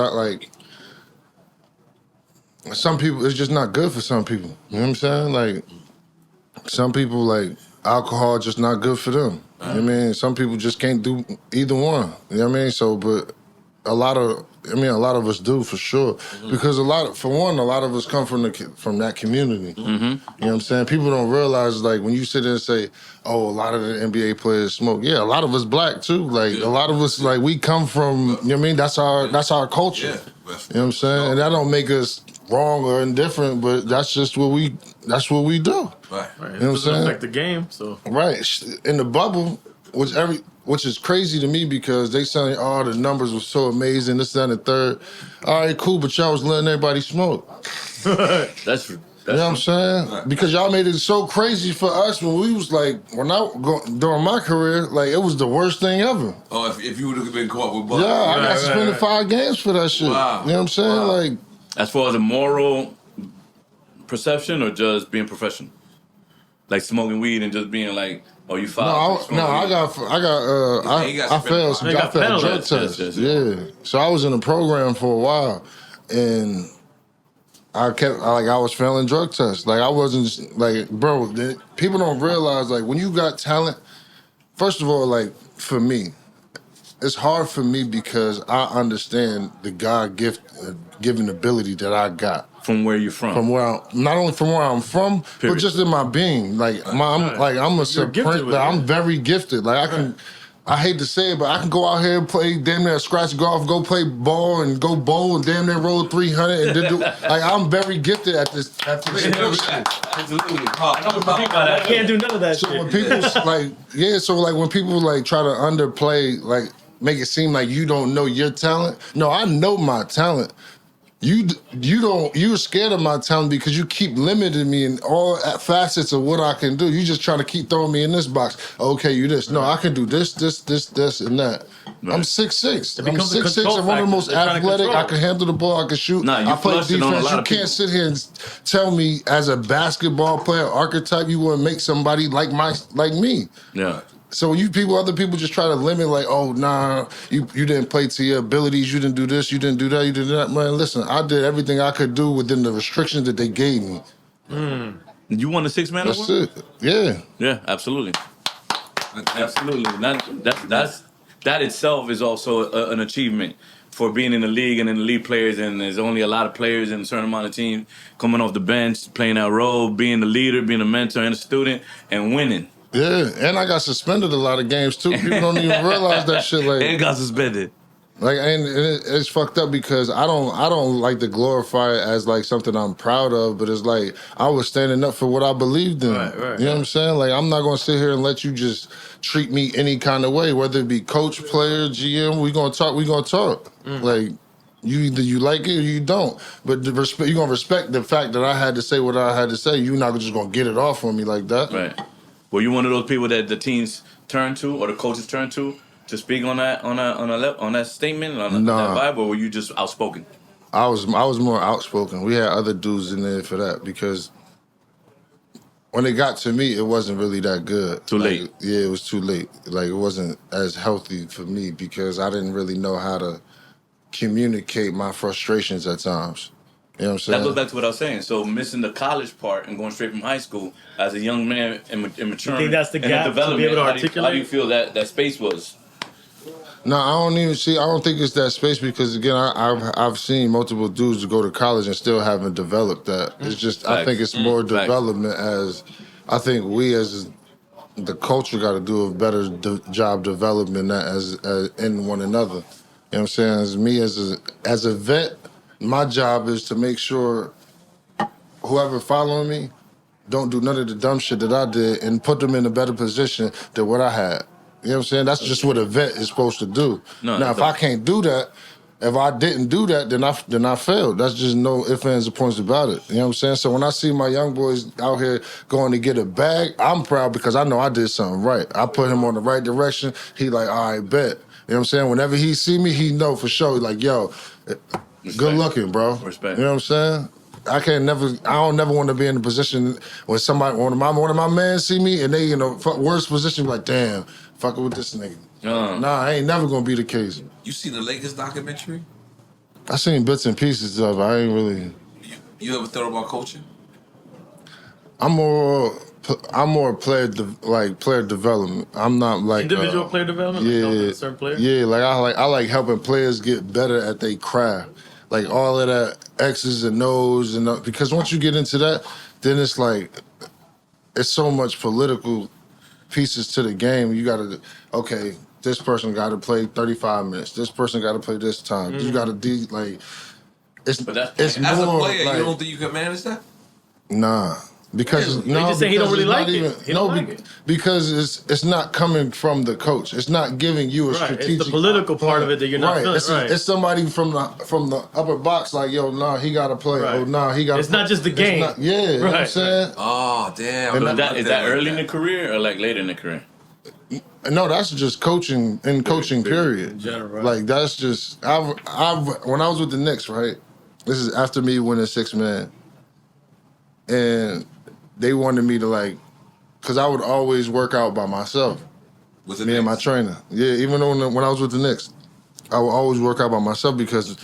some people, it's just not good for some people. You know what I'm saying? Like, some people, like, alcohol just not good for them. You know what I mean? Some people just can't do either one. You know what I mean? So, but a lot of us do for sure. Because a lot of us come from that community. You know what I'm saying? People don't realize, like, when you sit there and say, oh, a lot of the NBA players smoke. Yeah, a lot of us black too. Like, a lot of us, like, we come from, you know what I mean? That's our culture. Yeah. You know what I'm saying? And that don't make us wrong or indifferent, but that's just what we do. Right. You know what I'm saying? Affect the game, so. Right. In the bubble, which is crazy to me because they saying, oh, the numbers were so amazing, this, that, and the third. All right, cool, but y'all was letting everybody smoke. That's you know what I'm saying? Right. Because y'all made it so crazy for us when we was like, during my career, like, it was the worst thing ever. Oh, if you would have been caught with Bud. Yeah, I got suspended 5 games for that shit. Wow. You know what I'm saying? Wow. Like, as far as a moral perception or just being professional? Like smoking weed and just being like, oh, you filed? I failed drug tests. Yeah. So I was in a program for a while, and I was failing drug tests. Like I wasn't like, bro. People don't realize like when you got talent. First of all, like for me, it's hard for me because I understand the God given ability that I got. From where you're from. From where not only from where I'm from, but just in my being. Like I'm very gifted. Like I hate to say it, but I can go out here and play damn near scratch golf, go play ball and go bowl and damn near roll 300 and then do like I'm very gifted at this. Absolutely. I can't do none of that so shit. When people when people like try to underplay, like make it seem like you don't know your talent. No, I know my talent. You're scared of my talent because you keep limiting me in all facets of what I can do. You just trying to keep throwing me in this box. Okay, you this. No, I can do this, and that. Right. I'm 6'6". I'm 6'6" and one of the most athletic. I can handle the ball. I can shoot. I play defense. You can't sit here and tell me as a basketball player archetype you want to make somebody like me. Yeah. So other people just try to limit, like, oh, nah, you didn't play to your abilities, you didn't do this, you didn't do that, you did that. Man, listen, I did everything I could do within the restrictions that they gave me. You won the 6-man award? That's it. Yeah. Yeah, absolutely. Absolutely. That itself is also an achievement for being in the league and in the league players, and there's only a lot of players in a certain amount of teams coming off the bench, playing that role, being the leader, being a mentor and a student, and winning. Yeah, and I got suspended a lot of games too. People don't even realize that shit. Like, and got suspended. Like, and it's fucked up because I don't like to glorify it as like something I'm proud of, but it's like I was standing up for what I believed in. Right. You know what I'm saying? Like, I'm not gonna sit here and let you just treat me any kind of way, whether it be coach, player, GM. We gonna talk. Like, either you like it or you don't. But you're gonna respect the fact that I had to say what I had to say. You're not just gonna get it off on me like that. Right. Were you one of those people that the teams turn to or the coaches turn to speak on that statement on that vibe, or were you just outspoken? I was more outspoken. We had other dudes in there for that because when it got to me, it wasn't really that good. Too late. Yeah, it was too late. Like, it wasn't as healthy for me because I didn't really know how to communicate my frustrations at times. You know what I'm saying? That goes back to what I was saying. So missing the college part and going straight from high school as a young man and maturing. You think that's the gap to be able to articulate? How do you feel that space was? No, I don't think it's that space because again, I've seen multiple dudes go to college and still haven't developed that. It's just I think it's more development as I think we as the culture got to do a better job developing that as in one another. You know what I'm saying? As me as a vet, my job is to make sure whoever following me don't do none of the dumb shit that I did and put them in a better position than what I had. You know what I'm saying? That's just what a vet is supposed to do. Now, if I can't do that, if I didn't do that, then I failed. That's just no ifs, ands, or points about it. You know what I'm saying? So when I see my young boys out here going to get a bag, I'm proud because I know I did something right. I put him on the right direction. He like, all right, bet. You know what I'm saying? Whenever he see me, he know for sure. Like, yo, good looking, bro. Respect. You know what I'm saying? I don't never want to be in a position when one of my men see me and they in a worse position, like, damn, fucking with this nigga. Nah, I ain't never gonna be the case. You seen the Lakers documentary? I seen bits and pieces of it. I ain't really. You ever thought about coaching? I'm more player development. I'm not like individual player development. Yeah, like certain players? Yeah, I like helping players get better at their craft. Like all of that X's and O's and because once you get into that, then it's like it's so much political pieces to the game. You gotta this person got to play 35 minutes. This person got to play this time. You got to it's as more a player, like, you don't think you can manage that? Nah. Because they just say he don't really like it. He don't like it. Because it's not coming from the coach. It's not giving you a strategic. It's the political part of it that you're not feeling. It's somebody from the upper box like, yo, nah, he got to play. Right. Oh, nah, he got to. It's not just the game. You know what I'm saying? Oh, damn. Is that early in the career or like later in the career? No, that's just coaching period. In general, right? Like that's just when I was with the Knicks, right? This is after me winning 6-man, and they wanted me to because I would always work out by myself. Was it me and my trainer? Yeah, even though when I was with the Knicks, I would always work out by myself because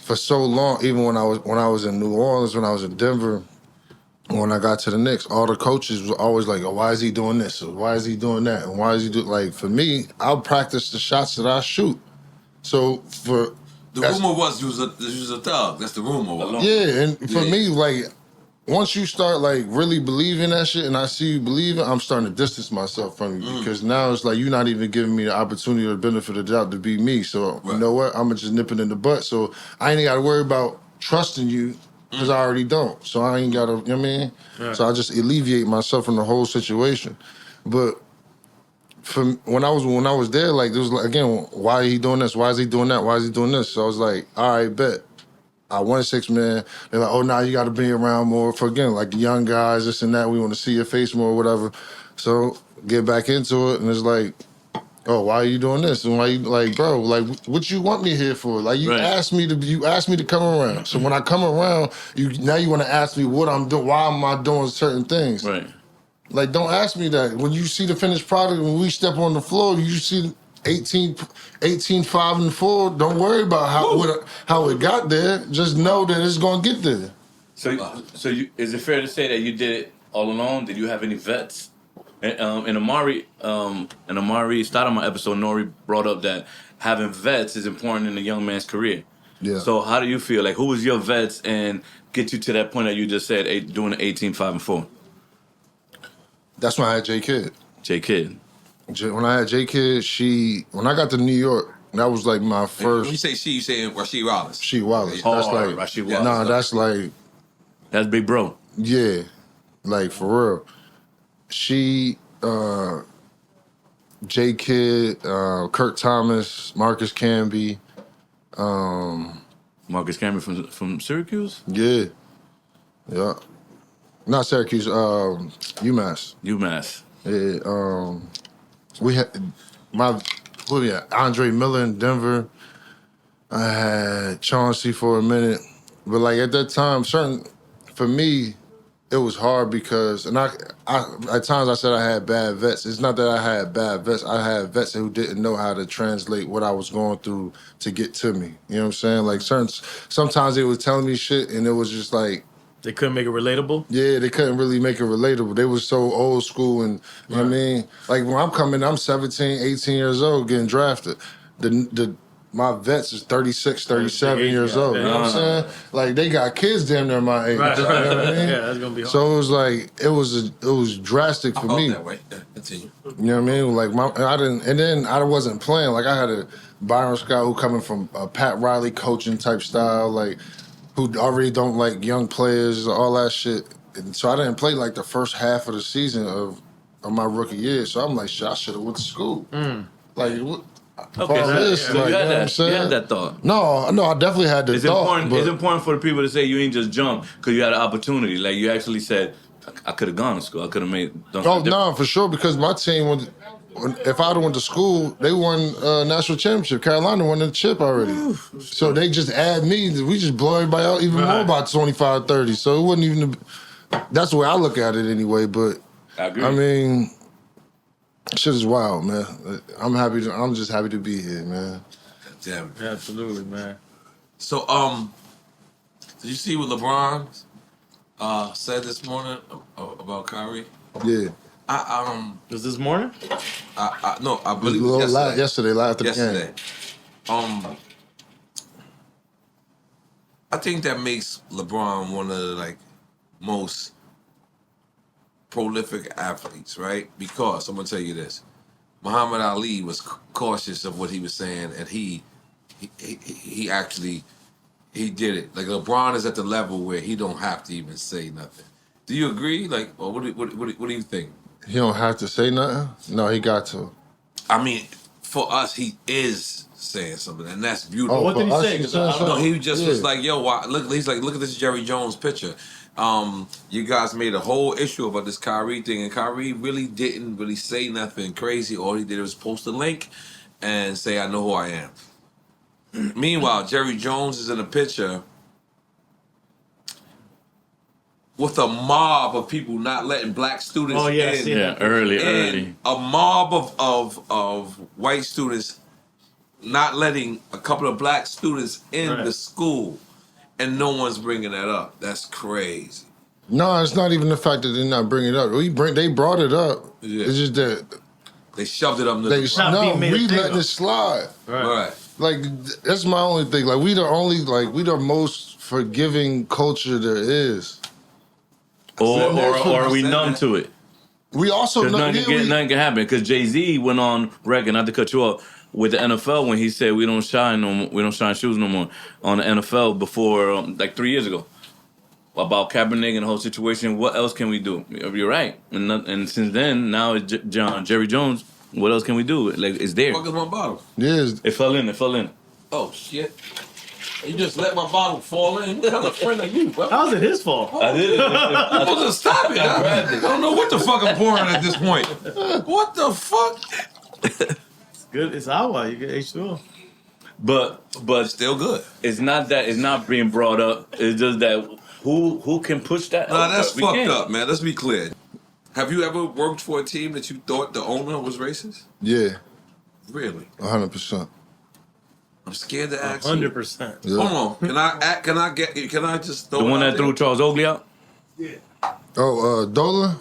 for so long, even when I was in New Orleans, when I was in Denver, when I got to the Knicks, all the coaches were always like, oh, why is he doing this? Or why is he doing that? And why is he doing, like, for me, I'll practice the shots that I shoot. So for... The rumor was you was a thug. That's the rumor. Yeah, and for me, like, once you start, like, really believing that shit and I see you believe it, I'm starting to distance myself from you because now it's like you're not even giving me the opportunity or the benefit of the doubt to be me. So, you know what? I'm going to just nip it in the butt. So I ain't got to worry about trusting you because I already don't. So I ain't got to, you know what I mean? Right. So I just alleviate myself from the whole situation. But when I was there, like, there was like, again, why is he doing this? Why is he doing that? Why is he doing this? So I was like, all right, bet. I won 6 man. They're like, oh, now you got to be around more for, again, like young guys, this and that. We want to see your face more or whatever. So get back into it. And it's like, oh, why are you doing this? And why you, like, bro, like, what you want me here for? Like, you asked me to come around. So when I come around, now you want to ask me what I'm doing. Why am I doing certain things? Right. Like, don't ask me that. When you see the finished product, when we step on the floor, you see 18, 5, and 4. Don't worry about how it got there. Just know that it's gonna get there. So is it fair to say that you did it all alone? Did you have any vets? And in N.O.R.E, started my episode, N.O.R.E brought up that having vets is important in a young man's career. Yeah. So how do you feel? Like, who was your vets and get you to that point that you just said, doing the 18, 5, and 4? That's when I had J Kidd. J Kidd. When I had J Kidd, when I got to New York, that was like my first. When you say she, you saying Rasheed Wallace? Rasheed Wallace. Oh, that's like Rasheed Wallace. Nah, that's like. That's big bro. Yeah, like for real. She, J Kidd, Kurt Thomas, Marcus Camby. Marcus Camby from Syracuse? Yeah. Yeah. Not Syracuse, UMass. UMass. Yeah, we had Andre Miller in Denver. I had Chauncey for a minute. But like at that time, for me, it was hard because, and I at times I said I had bad vets. It's not that I had bad vets. I had vets who didn't know how to translate what I was going through to get to me. You know what I'm saying? Like sometimes they was telling me shit and it was just like, they couldn't make it relatable? Yeah, they couldn't really make it relatable. They was so old school and, you know what I mean? Like when I'm coming, I'm 17, 18 years old getting drafted. My vets is 36, 37 years old. You know what I'm saying? Like they got kids damn near my age. Right. You know what I mean? Yeah, that's gonna be hard. So it was like it was drastic for me. That way. Continue. You know what I mean? Like then I wasn't playing. Like I had a Byron Scott who coming from a Pat Riley coaching type style, like who already don't like young players, all that shit. And so I didn't play like the first half of the season of my rookie year. So I'm like, shit, I should have went to school. Like what? Okay, so you had you that thought. No, I definitely had the thought. It's important for the people to say you ain't just jump because you had an opportunity. Like you actually said, I could have gone to school. I could have no, for sure. Because my team, if I'd have went to school, they won national championship. Carolina won the chip already. So they just add me. We just blow everybody out even more by 25, 30. So it wasn't even. That's the way I look at it anyway. But I agree. I mean. Shit is wild, man. I'm just happy to be here, man. Damn. Yeah, absolutely, man. So, did you see what LeBron said this morning about Kyrie? Yeah. Was this morning? No, I believe it was yesterday, live after the game. I think that makes LeBron one of the like most prolific athletes, right? Because I'm gonna tell you this: Muhammad Ali was cautious of what he was saying, and he actually did it. Like LeBron is at the level where he don't have to even say nothing. Do you agree? Like, or what do you think? He don't have to say nothing. No, he got to. I mean, for us, he is saying something, and that's beautiful. Oh, what did he say? No, he just was like, "Yo, look." He's like, "Look at this Jerry Jones picture." You guys made a whole issue about this Kyrie thing, and Kyrie really didn't really say nothing crazy. All he did was post a link and say, "I know who I am." Meanwhile, Jerry Jones is in a picture with a mob of people not letting black students in. Early. A mob of white students not letting a couple of black students in the school, and no one's bringing that up. That's crazy. No, it's not even the fact that they're not bringing it up. They brought it up. Yeah. It's just that they shoved it up. We letting it slide. Right. Like that's my only thing. Like we the most forgiving culture there is. Or are we numb to it? We also nothing can happen because Jay-Z went on record, not to cut you off, with the NFL when he said we don't shine shoes no more on the NFL before like 3 years ago about Kaepernick and the whole situation. What else can we do? You're right, and since then now it's Jerry Jones. What else can we do? Like it's there. What the fuck is my bottle? Yes, it fell in. Oh shit. You just let my bottle fall in. What the hell a friend of you, bro? How's it his fault? I did it. I'm supposed to stop it. I don't know what the fuck I'm pouring at this point. What the fuck? It's good. It's our. You get H2O. But still good. It's not that it's not being brought up. It's just that who can push that? Nah, that's fucked up, man. Let's be clear. Have you ever worked for a team that you thought the owner was racist? Yeah. Really? 100%. I'm scared to ask 100%. you. Hold on. Can I just throw the one that threw Charles Oakley out? Yeah. Oh, Dolan?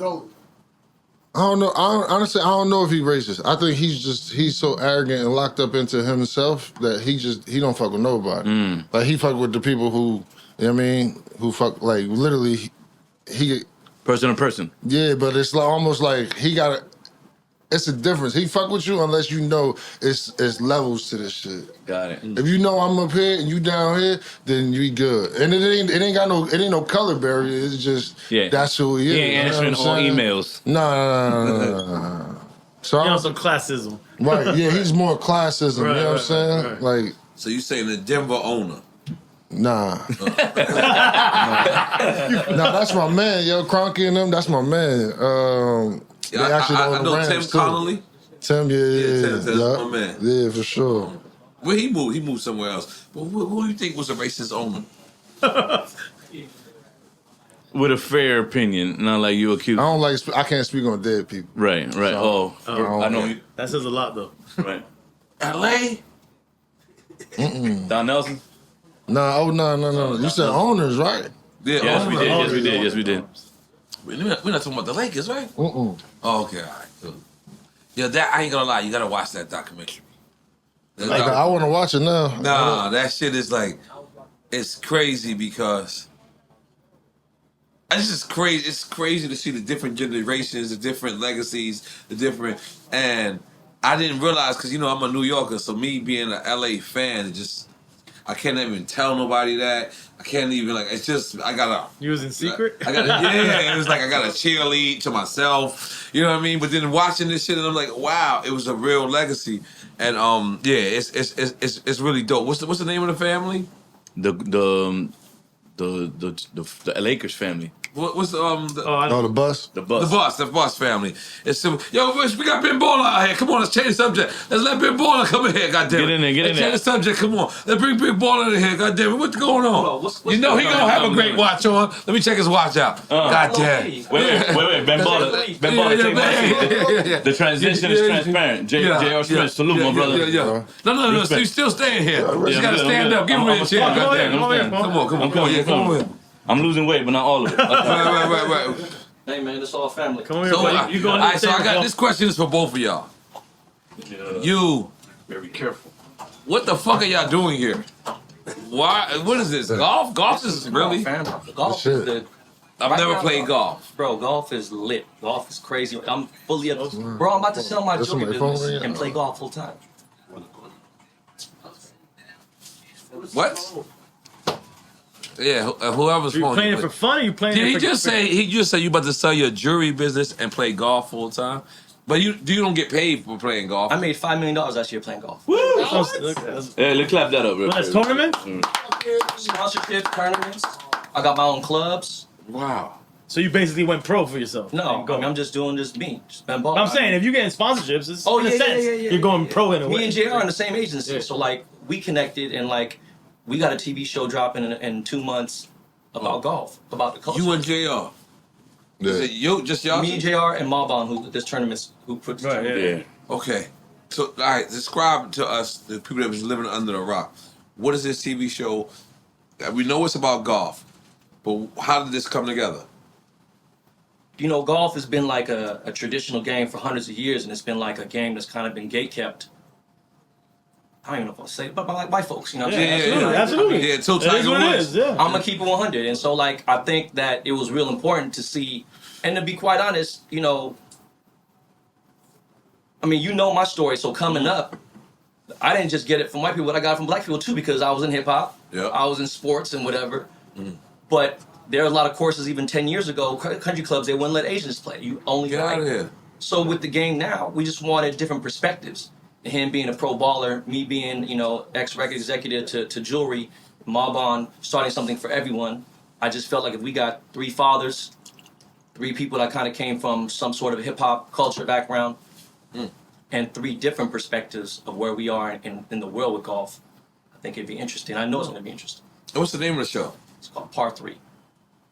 I don't know. Honestly, I don't know if he's racist. I think he's so arrogant and locked up into himself that he don't fuck with nobody. Like he fuck with the people who, you know what I mean, who fuck, like literally he person to person. Yeah, but it's like almost like it's a difference. He fuck with you unless you know it's levels to this shit. Got it. If you know I'm up here and you down here, then you good. And it ain't no color barrier. It's just that's who he is. He ain't answering all emails. No. So he also classism. Right, yeah, he's more classism, you know what I'm saying? Right. Like, so you saying the Denver owner? Nah. Nah, that's my man, yo. Cronky and them, that's my man. They actually I know Rams Tim too. Connolly. Tim, Tim's my man. Yeah, for sure. Where he moved? He moved somewhere else. But who do you think was a racist owner? With a fair opinion, not like you accused. I can't speak on dead people. Right. So, I know you. That says a lot, though. Right. L.A. Don Nelson. No. You said owners, right? Yeah. Yes, we did. We're not talking about the Lakers, right? Mm-mm. Oh, okay, all right, good. Yeah, that I ain't gonna lie, you gotta watch that documentary. I want to watch it now. Nah, that shit is like, it's crazy because it's just crazy. It's crazy to see the different generations, the different legacies, and I didn't realize because I'm a New Yorker, so me being an LA fan, I can't even tell nobody that. I can't even it's just I gotta. You was in secret. It was like I gotta cheerlead to myself. You know what I mean? But then watching this shit and I'm like, wow, it was a real legacy. And it's really dope. What's the name of the family? The Lakers family. What's the the bus? The bus family. It's simple. Yo, we got Ben Baller out here. Come on, let's change the subject. Let's let Ben Baller come in here, goddamn. Get in there. Change the subject, come on. Let's bring Ben Baller in here, goddamn it. What's going on? What's he gonna have a great watch on. Let me check his watch out. Goddamn. Wait. Ben Baller. Take my seat. The transition is transparent. J.R. Smith, salute my brother. No. You still staying here. You gotta stand up. Give him a chair, goddamn. Come on. I'm losing weight, but not all of it. Right. Hey man, it's all family. Come here, So, buddy. You going? all right, so I got this question is for both of y'all. You, Very careful. what the fuck are y'all doing here? Why? What is this? Golf? Golf is really? Golf is the. I've never played golf. Bro, golf is lit. Golf is crazy. I'm fully up. Bro, I'm about to sell my jewelry business and play golf full time. What? Yeah, whoever's You phone. playing it for fun or you playing Did it for... he just say you about to sell your jewelry business and play golf full time? But you don't get paid for playing golf. I made $5 million last year playing golf. Woo! Yeah, let's clap that up, bro. That's tournament? Sponsorship, tournaments. I got my own clubs. Wow. So you basically went pro for yourself? No, I'm just doing this me. Just been ball. I'm saying, if you're getting sponsorships, it's Oh, in a yeah, sense, yeah. you're going pro in a way. Me and JR are in the same agency. Yeah. So, we connected and, we got a TV show dropping in 2 months about golf, about the culture. You and JR. Is it you, just y'all? Me and JR and Malbon, who this tournament's who put this tournament. Yeah. Okay. So, all right, describe to us, the people that was living under the rock. What is this TV show? We know it's about golf, but how did this come together? You know, golf has been like a traditional game for hundreds of years, and it's been like a game that's kind of been gatekept. I don't even know if I'll say it, but by like white folks, you know what I'm saying? Absolutely. Yeah, until Tiger Woods. Yeah. I'm gonna keep it 100, and so like I think that it was real important to see, and to be quite honest, you know, I mean, you know my story, so coming up, I didn't just get it from white people, I got it from black people too, because I was in hip hop, I was in sports and whatever, but there are a lot of courses even 10 years ago, country clubs, they wouldn't let Asians play. You only Get out of here. So with the game now, we just wanted different perspectives. Him being a pro baller, me being, you know, ex-record executive to jewelry, Marbon starting something for everyone. I just felt like if we got 3 fathers, 3 people that kind of came from some sort of hip-hop culture background, and 3 different perspectives of where we are in the world with golf, I think it'd be interesting. I know it's going to be interesting. What's the name of the show? It's called Par 3.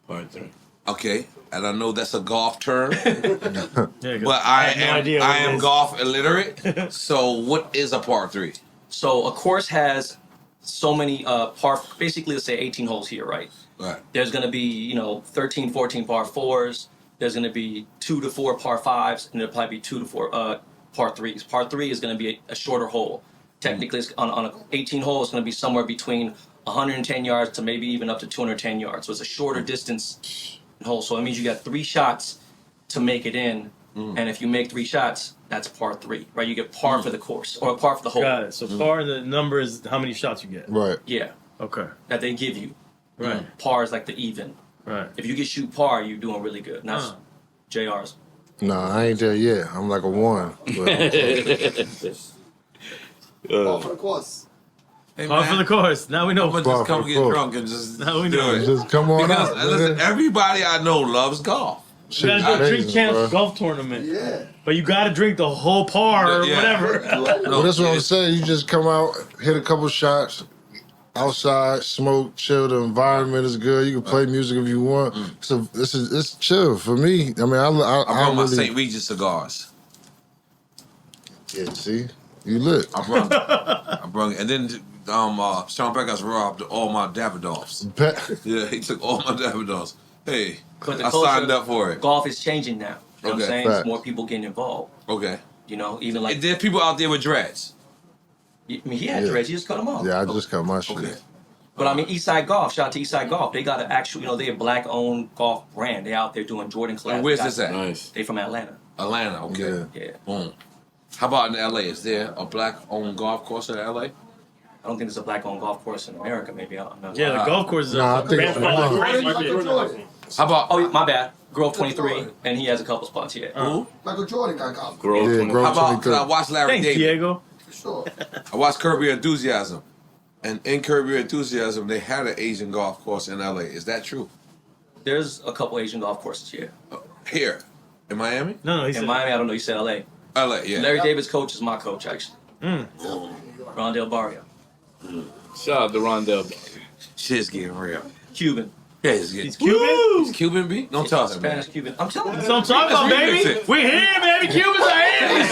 Part 3. Okay, and I know that's a golf term, Yeah, but I have no idea what I it am is. golf illiterate. So what is a par 3? So a course has so many basically let's say 18 holes here, right? Right. There's going to be, you know, 13, 14 par 4s. There's going to be 2 to 4 par 5s, and there'll probably be 2 to 4 par 3s. Par 3 is going to be a shorter hole. Technically, it's on an 18 hole, it's going to be somewhere between 110 yards to maybe even up to 210 yards. So it's a shorter distance hole. So it means you got 3 shots to make it in, and if you make 3 shots, that's par 3, right? You get par for the course or par for the hole. Got it. So par the number is how many shots you get. Right. Yeah, Okay. that they give you. Right. Par is like the even. Right. If you can shoot par, you're doing really good. And that's JR's. Nah, I ain't there yet. I'm like a 1. All for the course. Hey, Par for the course. Now we know. I'm gonna Par just for come the get course. drunk and just Now we do know. it. Just come on Because out. listen, man. everybody I know loves golf. You Shit gotta is do a drink amazing, champs bro. golf tournament. Yeah. But you gotta drink the whole par or Yeah. whatever. Well, that's what I'm saying. You just come out, hit a couple shots, outside, smoke, chill. The environment is good. You can play music if you want. So it's chill for me. I mean, I I brought my really, St. Regis cigars. Yeah, see, you lit. I brought it. And then Sean Pecos robbed all my Davidoffs. Yeah, he took all my Davidoffs. Hey, But the I culture signed up for it. Golf is changing now. You know what I'm Okay. saying? Facts. There's more people getting involved. Okay. You know, even like, There's people out there with dreads. I mean, he had Yeah. dreads, he just cut them off. Yeah, I just cut my shit. Okay. But I mean, Eastside Golf, shout out to Eastside Golf. They got an actual, you know, they're a black-owned golf brand. They out there doing Jordan class. And where's They this at? Nice. They from Atlanta. Atlanta. Okay. Yeah. Yeah. Boom. How about in LA? Is there a black-owned golf course in LA? I don't think there's a black-owned golf course in America. Maybe I'm not. Yeah, the golf course is Nah, I think it's How about Oh, my bad. Grove 23, and he has a couple spots here. who? Michael Jordan got golf. Growth. Yeah, How Grove about 23. I watched Larry Thanks, David? Diego. For sure. I watched Curb Your Enthusiasm, and in Curb Your Enthusiasm, they had an Asian golf course in LA. Is that true? There's a couple Asian golf courses here. Here, in Miami? No, he In said. Miami, I don't know. You said LA. LA, yeah. Larry David's coach is my coach, actually. Rondell Barrio. Shout out to Rondell. Shit's getting real. Cuban. Yeah, it's getting. He's Cuban? He's Cuban, B? Don't tell him, man. Spanish Cuban. I'm telling you. That's what I'm talking about, Let's remix baby. it. We're here, baby. Cubans are here.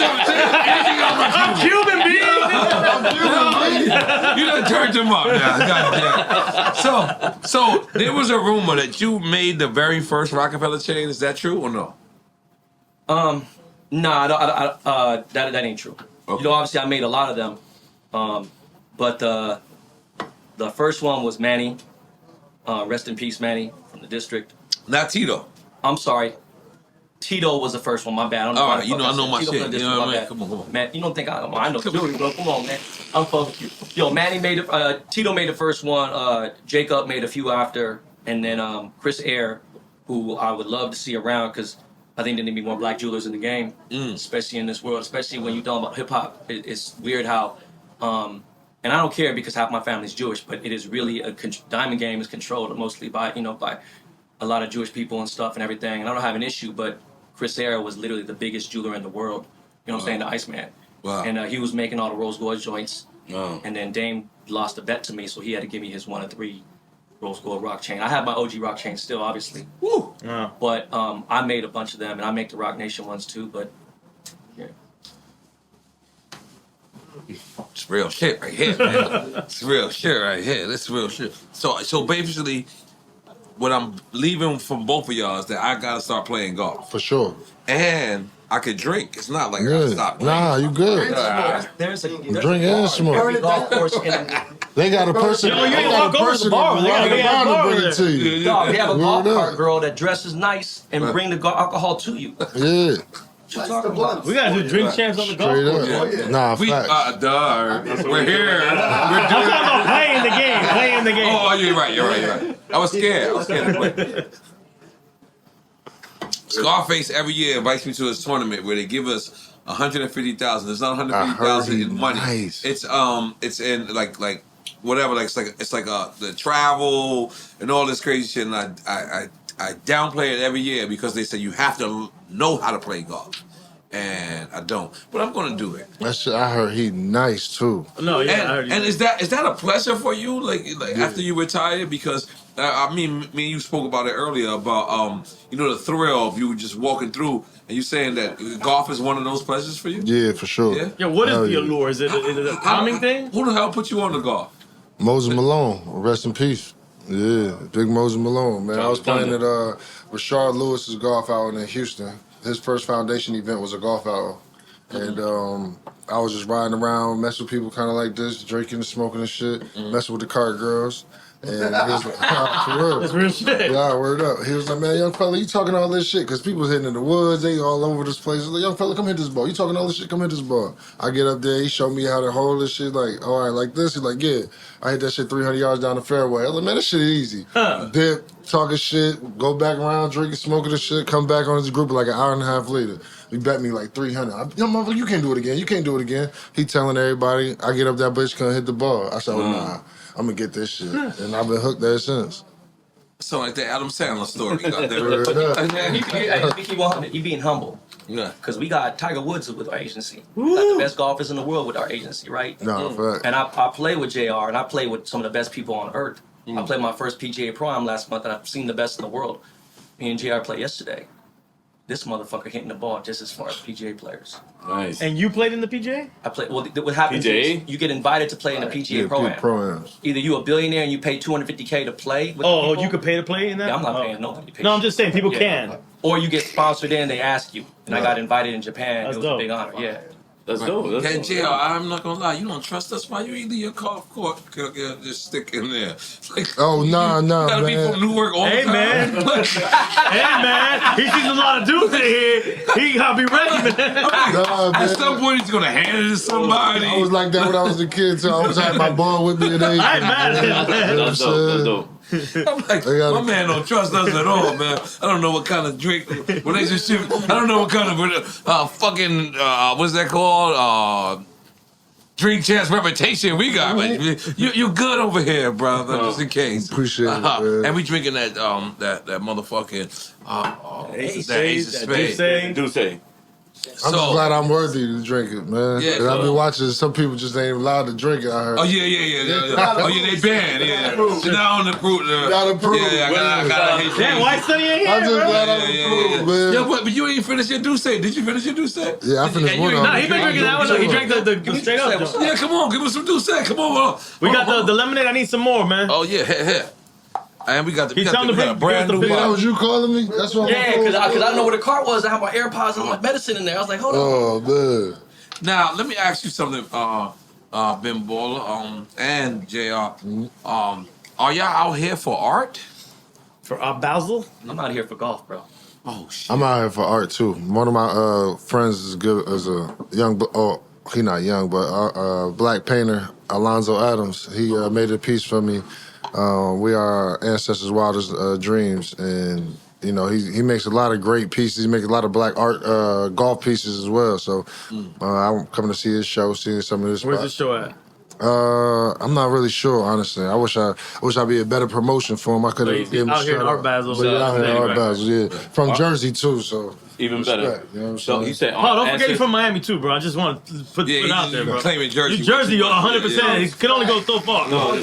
I'm Cuban, B. You done turned him up now. Goddamn. So there was a rumor that you made the very first Rockefeller chain. Is that true or no? Nah, that ain't true. Okay. You know, obviously I made a lot of them, but the first one was Manny. Rest in peace, Manny from the district. Not Tito. I'm sorry, Tito was the first one. My bad. I don't know All why right, the you fuck know, I know said my Tito shit. from the You district, know what I my mean? bad. Come on. Man, you don't think I know Fury, bro? Come on, man. I'm fucking with you. Yo, Manny made it. Tito made the first one. Jacob made a few after, and then Chris Ayer, who I would love to see around because I think there need to be more black jewelers in the game, especially in this world. Especially when you're talking about hip hop, it's weird how. And I don't care because half my family's Jewish, but it is really diamond game is controlled mostly by by a lot of Jewish people and stuff and everything. And I don't have an issue, but Chris Ayer was literally the biggest jeweler in the world. You know what I'm saying? The Iceman. Wow. And he was making all the rose gold joints. Oh. And then Dame lost a bet to me, so he had to give me his 1 of 3 rose gold rock chain. I have my OG rock chain still, obviously. Woo. But I made a bunch of them, and I make the Rock Nation ones too. But yeah. It's real shit right here, man. It's real shit right here. This real shit. So basically, what I'm leaving from both of y'all is that I gotta start playing golf. For sure. And I could drink. It's not like I gotta stop playing. Nah, you good. There's a Drink and smoke. golf course in They got a person. Yo, you they ain't got walk a over to the person bar. They got a around bar to bring there. it to you. Dog, they have a golf Word up. cart girl that dresses nice and bring the alcohol to you. Yeah. That's the blunt. We gotta do drink champs on the golf Straight course. up. Yeah. Nah, We facts. we're here. I'm talking about playing the game. Playing the game. Oh, you're right. I was scared to play. Scarface every year invites me to his tournament where they give us 150,000. It's not 150,000 in money. Nice. It's in like whatever. Like it's like the travel and all this crazy shit. And I downplay it every year because they say you have to know how to play golf, and I don't. But I'm gonna do it. That shit, I heard he nice too. No, yeah, I heard you. And is that a pleasure for you? Like after you retire? Because I mean, me and you spoke about it earlier about the thrill of you just walking through, and you saying that golf is one of those pleasures for you. Yeah, for sure. Yeah. Yo, what is Hell the yeah. allure? Is it a calming thing? Who the hell put you on the golf? Moses Malone, rest in peace. Yeah, big Moses Malone, man. I was playing at Rashard Lewis's golf outing in Houston. His first foundation event was a golf outing. And I was just riding around, messing with people kind of like this, drinking and smoking and shit, messing with the cart girls. And he was like, for real. That's real shit. Yeah, word up. He was like, man, young fella, you talking all this shit? Because people was hitting in the woods, they all over this place. I was like, young fella, come hit this ball. You talking all this shit, come hit this ball. I get up there, he showed me how to hold this shit, like, all right, like this. He's like, yeah. I hit that shit 300 yards down the fairway. I was like, man, this shit is easy. Dip, talking shit, go back around, drinking, smoking this shit, come back on his group like an hour and a half later. He bet me like 300. Yo, motherfucker, you can't do it again. You can't do it again. He telling everybody, I get up that bitch, can't hit the ball. I said, oh, nah. I'm gonna get this shit. And I've been hooked there since. So like that Adam Sandler story you got there. He keep 100. He being humble. Yeah. Because we got Tiger Woods with our agency. We got the best golfers in the world with our agency, right? Nah, fact. And I play with JR, and I play with some of the best people on earth. I played my first PGA Pro-Am last month, and I've seen the best in the world. Me and JR played yesterday. This motherfucker hitting the ball just as far as PGA players. Nice. And you played in the PGA? I play. Well, what happens PGA? is you get invited to play in the PGA Pro-Am. Pro-Ams. Either you a billionaire and you pay $250K to play with the Oh, people. you could pay to play in that? Yeah, I'm not Oh. paying nobody. No, I'm just saying people Yeah. can. Or you get sponsored in, they ask you. And I got invited in Japan. That's it was dope. a big honor. Yeah. That's dope. That's And dope. JR, I'm not gonna lie, you don't trust us. Why you either your golf court just stick in there? Like, Oh, nah, you gotta be man. from Newark all Hey, the time. man. Hey, man. He sees a lot of dudes in here. He gotta be ready, man. Nah, man. At some point, he's gonna hand it to somebody. I was like that when I was a kid, too. I always had my ball with me at age. I ain't mad at him, man. You know what I'm That's dope. That's saying? dope. I'm like, They gotta- my man don't trust us at all, man. I don't know what kind of drink relationship. I don't know what kind of fucking what's that called? Drink chance reputation we got. But you good over here, brother. Just in case. Appreciate it, man. And we drinking that motherfucking Ace that Ace of Spades. Do say. I'm just glad I'm worthy to drink it, man. Yeah, 'Cause I've been watching some people just ain't allowed to drink it, I heard. Oh yeah. Oh yeah, they banned. Yeah, so now on the fruit. Not approved. Yeah, I gotta hate Damn, why study in here, I'm just bro? glad I'm approved, man. Yeah, but you ain't finished your Douce. Did you finish your Douce? Yeah, I finished And one you of ain't- Nah, he been drinking that one. Look, he drank the straight up joint. Yeah, come on, give us some Douce. Come on. We got the lemonade. I need some more, man. Oh yeah, here. And we got He tell him to we got a bring- brand give us new the That bottle. was you calling me? That's what Yeah, I'm because I didn't know where the cart was. I had my AirPods and my medicine in there. I was like, hold on. Oh, man. Now let me ask you something, Ben Baller, and JR. Are y'all out here for art? For Basil? I'm out here for golf, bro. Oh shit. I'm out here for art, too. One of my friends is good as a young, he not young, but black painter, Alonzo Adams. He made a piece for me. We are our ancestors' wildest dreams, and you know he makes a lot of great pieces. He makes a lot of black art golf pieces as well. So I'm coming to see his show, seeing some of his. Where's the show at? I'm not really sure, honestly. I wish I'd be a better promotion for him. I could have he's given him a out here in shout Art out. Basel. But yeah, out here in Right. Art Basel, yeah. From Jersey too, so. Even better. Respect, you know what I'm So saying? he said, Oh, don't forget he's from Miami too, bro. I just want to put it out there, bro. Claiming Jersey. You Jersey, 100%. Yeah. He can only go so far. No,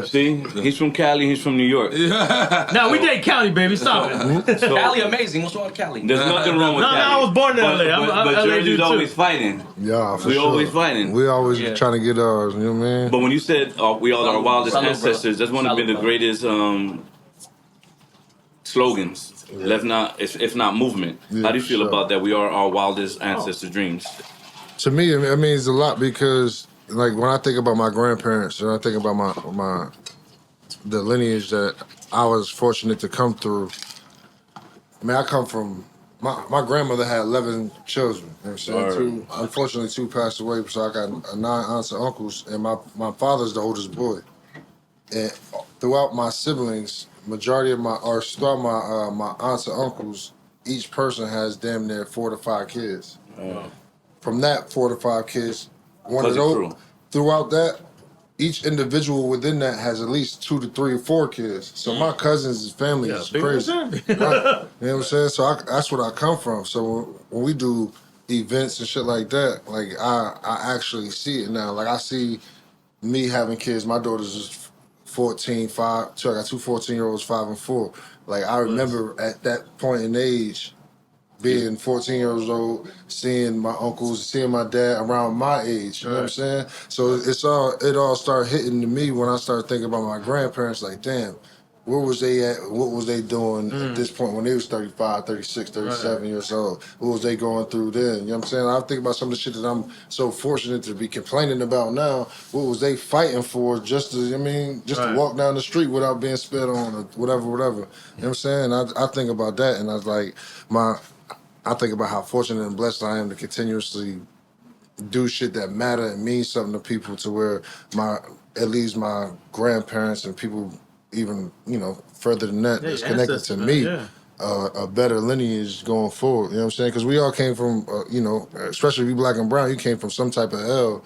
see, he's from Cali, he's from New York. Now we date Cali, baby. Stop it. So, Cali amazing. What's wrong with Cali? there's nothing wrong with No, Cali. I was born in LA. But LA Jersey's dude, always too. fighting. Yeah, for We sure. always fighting. We always Yeah. trying to get ours, you know what I mean? But when you said we all are our wildest Salud, ancestors, that's one of Salud, the bro. greatest slogans. If not movement. Yeah, How do you feel sure. about that? We are our wildest ancestors' dreams. To me, it means a lot because, like, when I think about my grandparents and I think about the lineage that I was fortunate to come through. I mean, I come from my grandmother had 11 children. You know what I'm saying? Unfortunately, 2 passed away, so I got 9 aunts and uncles, and my father's the oldest boy. And throughout my siblings, throughout my aunts and uncles, each person has damn near 4 to 5 kids. From that 4 to 5 kids, one of those, throughout that, each individual within that has at least 2 to 3 or 4 kids. So my cousins' family is crazy. Right. You know what I'm saying? So that's what I come from. So when we do events and shit like that, like I actually see it now. Like I see me having kids. My daughter's just 14, 5. So I got 2 14-year-olds, 5 and 4. Like I remember at that point in age, being 14 years old, seeing my uncles, seeing my dad around my age, you know what I'm saying? So it all started hitting to me when I started thinking about my grandparents, like, damn, where was they at? What was they doing at this point when they was 35, 36, 37 years old? What was they going through then? You know what I'm saying? I think about some of the shit that I'm so fortunate to be complaining about now. What was they fighting for just to walk down the street without being spit on or whatever. You know what I'm saying? I think about that and I was like, I think about how fortunate and blessed I am to continuously do shit that matter and mean something to people to where at least my grandparents and people even, further than that that's connected to me, a better lineage going forward. You know what I'm saying? Because we all came from, especially if you black and brown, you came from some type of hell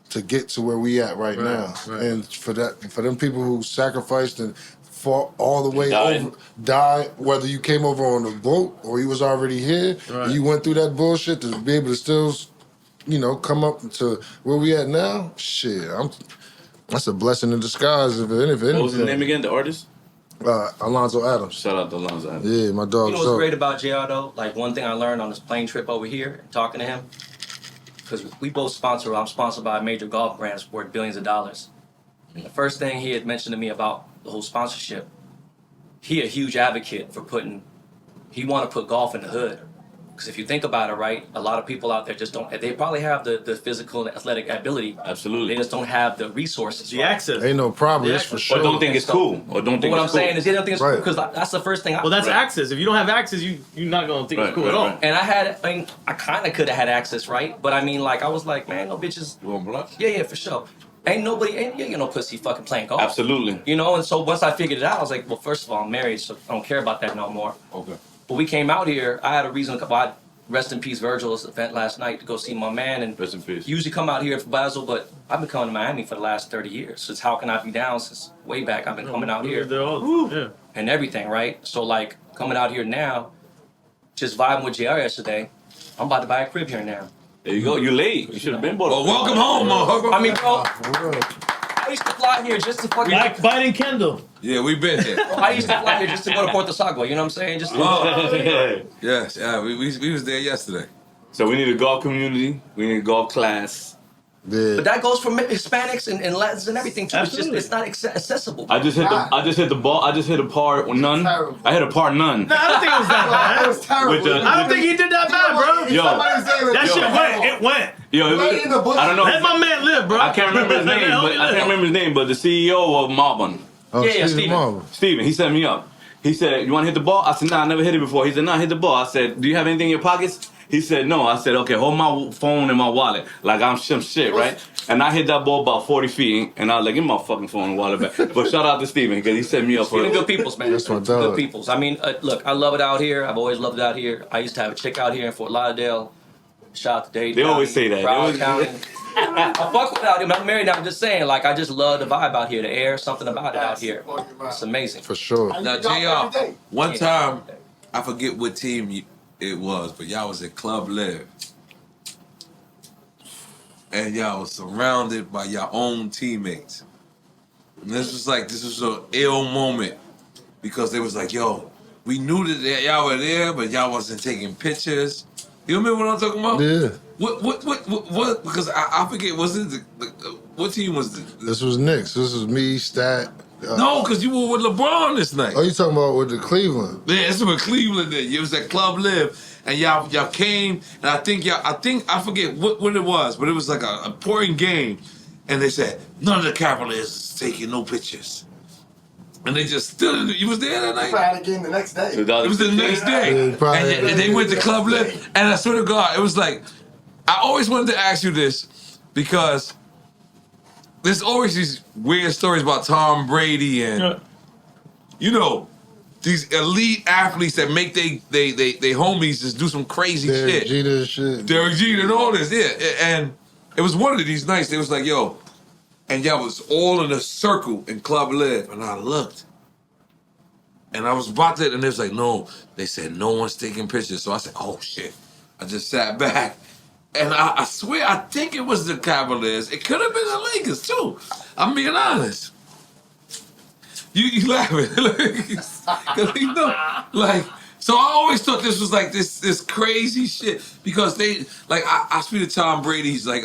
to get to where we at right now. Right. And for them people who sacrificed and fought all the way died, whether you came over on a boat or you was already here, and you went through that bullshit to be able to still, come up to where we at now. Shit, that's a blessing in disguise. If anything. What was his name again? The artist? Alonzo Adams. Shout out to Alonzo Adams. Yeah, my dog. You know what's great about JR though? Like one thing I learned on this plane trip over here, talking to him, because we both I'm sponsored by major golf brands worth billions of dollars. And the first thing he had mentioned to me about the whole sponsorship, he a huge advocate for he want to put golf in the hood. Because if you think about it, right, a lot of people out there just don't, they probably have the physical and athletic ability. Absolutely. They just don't have the resources. The access. Ain't no problem, that's for sure. Or don't think it's cool. Or don't think what it's I'm cool. saying is they don't think it's cool because that's the first thing. Well, that's access. If you don't have access, you're not going to think it's cool at all. And I kind of could have had access, right? But I was like, man, no bitches. You want blood? Yeah, for sure. Ain't no pussy fucking playing golf. Absolutely. And so once I figured it out, I was like, well, first of all, I'm married, so I don't care about that no more. Okay. But we came out here, I had a reason to come. Rest in peace, Virgil's event last night to go see my man. And rest in peace. Usually come out here for Basel, but I've been coming to Miami for the last 30 years. So it's How Can I Be Down since way back. I've been coming out here. And everything, right? So like coming out here now, just vibing with JR yesterday, I'm about to buy a crib here now. There you go. You late. You should have been bought. Well, welcome home, motherfucker. I mean, bro, I used to fly here just to fucking... Like Budden Kendall. Yeah, we've been here. I used to fly here just to go to Puerto Sagua, you know what I'm saying? Just Yes, we was there yesterday. So we need a golf community. We need a golf class. Yeah. But that goes for Hispanics and Latins and everything too. It's not accessible. I just hit the ball. I just hit a par none. I hit a par none. No, I don't think it was that bad. That was terrible. I don't think he did that bad, bro. Yo, that shit went. It went. Yo, I don't know. Let my man live, bro. I can't remember his name, but the CEO of Marvin. Steven. He set me up. He said, "You want to hit the ball?" I said, "Nah, I never hit it before." He said, "Nah, hit the ball." I said, "Do you have anything in your pockets?" He said, "No." I said, "Okay, hold my phone and my wallet, like I'm some shit, right?" And I hit that ball about 40 feet, and I was like, "Give me my fucking phone and wallet back." But shout out to Steven because he set me up for it. Good peoples, man. That's my dog. Good peoples. I mean, look, I love it out here. I've always loved it out here. I used to have a chick out here in Fort Lauderdale. Shout out to Dade. They always say that. Broward County. I fuck with it out here. I'm married now. I'm just saying, like, I just love the vibe out here. The air, something about it out here. It's amazing. For sure. Now, JR, one time, I forget what team it was, but y'all was at Club Live. And y'all was surrounded by your own teammates. And this was an ill moment because they was like, yo, we knew that y'all were there, but y'all wasn't taking pictures. You remember what I'm talking about? Yeah. What? Because I forget, was it what team was it? This was Knicks. This was me, Stat. No, because you were with LeBron this night. Oh, you talking about with the Cleveland? Yeah, this was Cleveland. Then you was at Club Live, and y'all came, and I forget what it was, but it was like a important game, and they said none of the Cavaliers is taking no pictures, and they just stood. You was there that night. I had a game the next day. It was the next day, and they went to Club Live, and I swear to God, it was like I always wanted to ask you this because there's always these weird stories about Tom Brady and you know these elite athletes that make they homies just do some crazy Derek shit. Jeter shit. Derek Jeter and all this, yeah. And it was one of these nights. They was like, yo, and y'all was all in a circle in Club Live, and I looked. And I was about to, and they was like, no. They said, no one's taking pictures. So I said, oh, shit. I just sat back. And I swear, I think it was the Cavaliers. It could have been the Lakers, too. I'm being honest. You laughing. You know, like, so I always thought this was like this crazy shit. Because they, like, I speak to Tom Brady. He's like,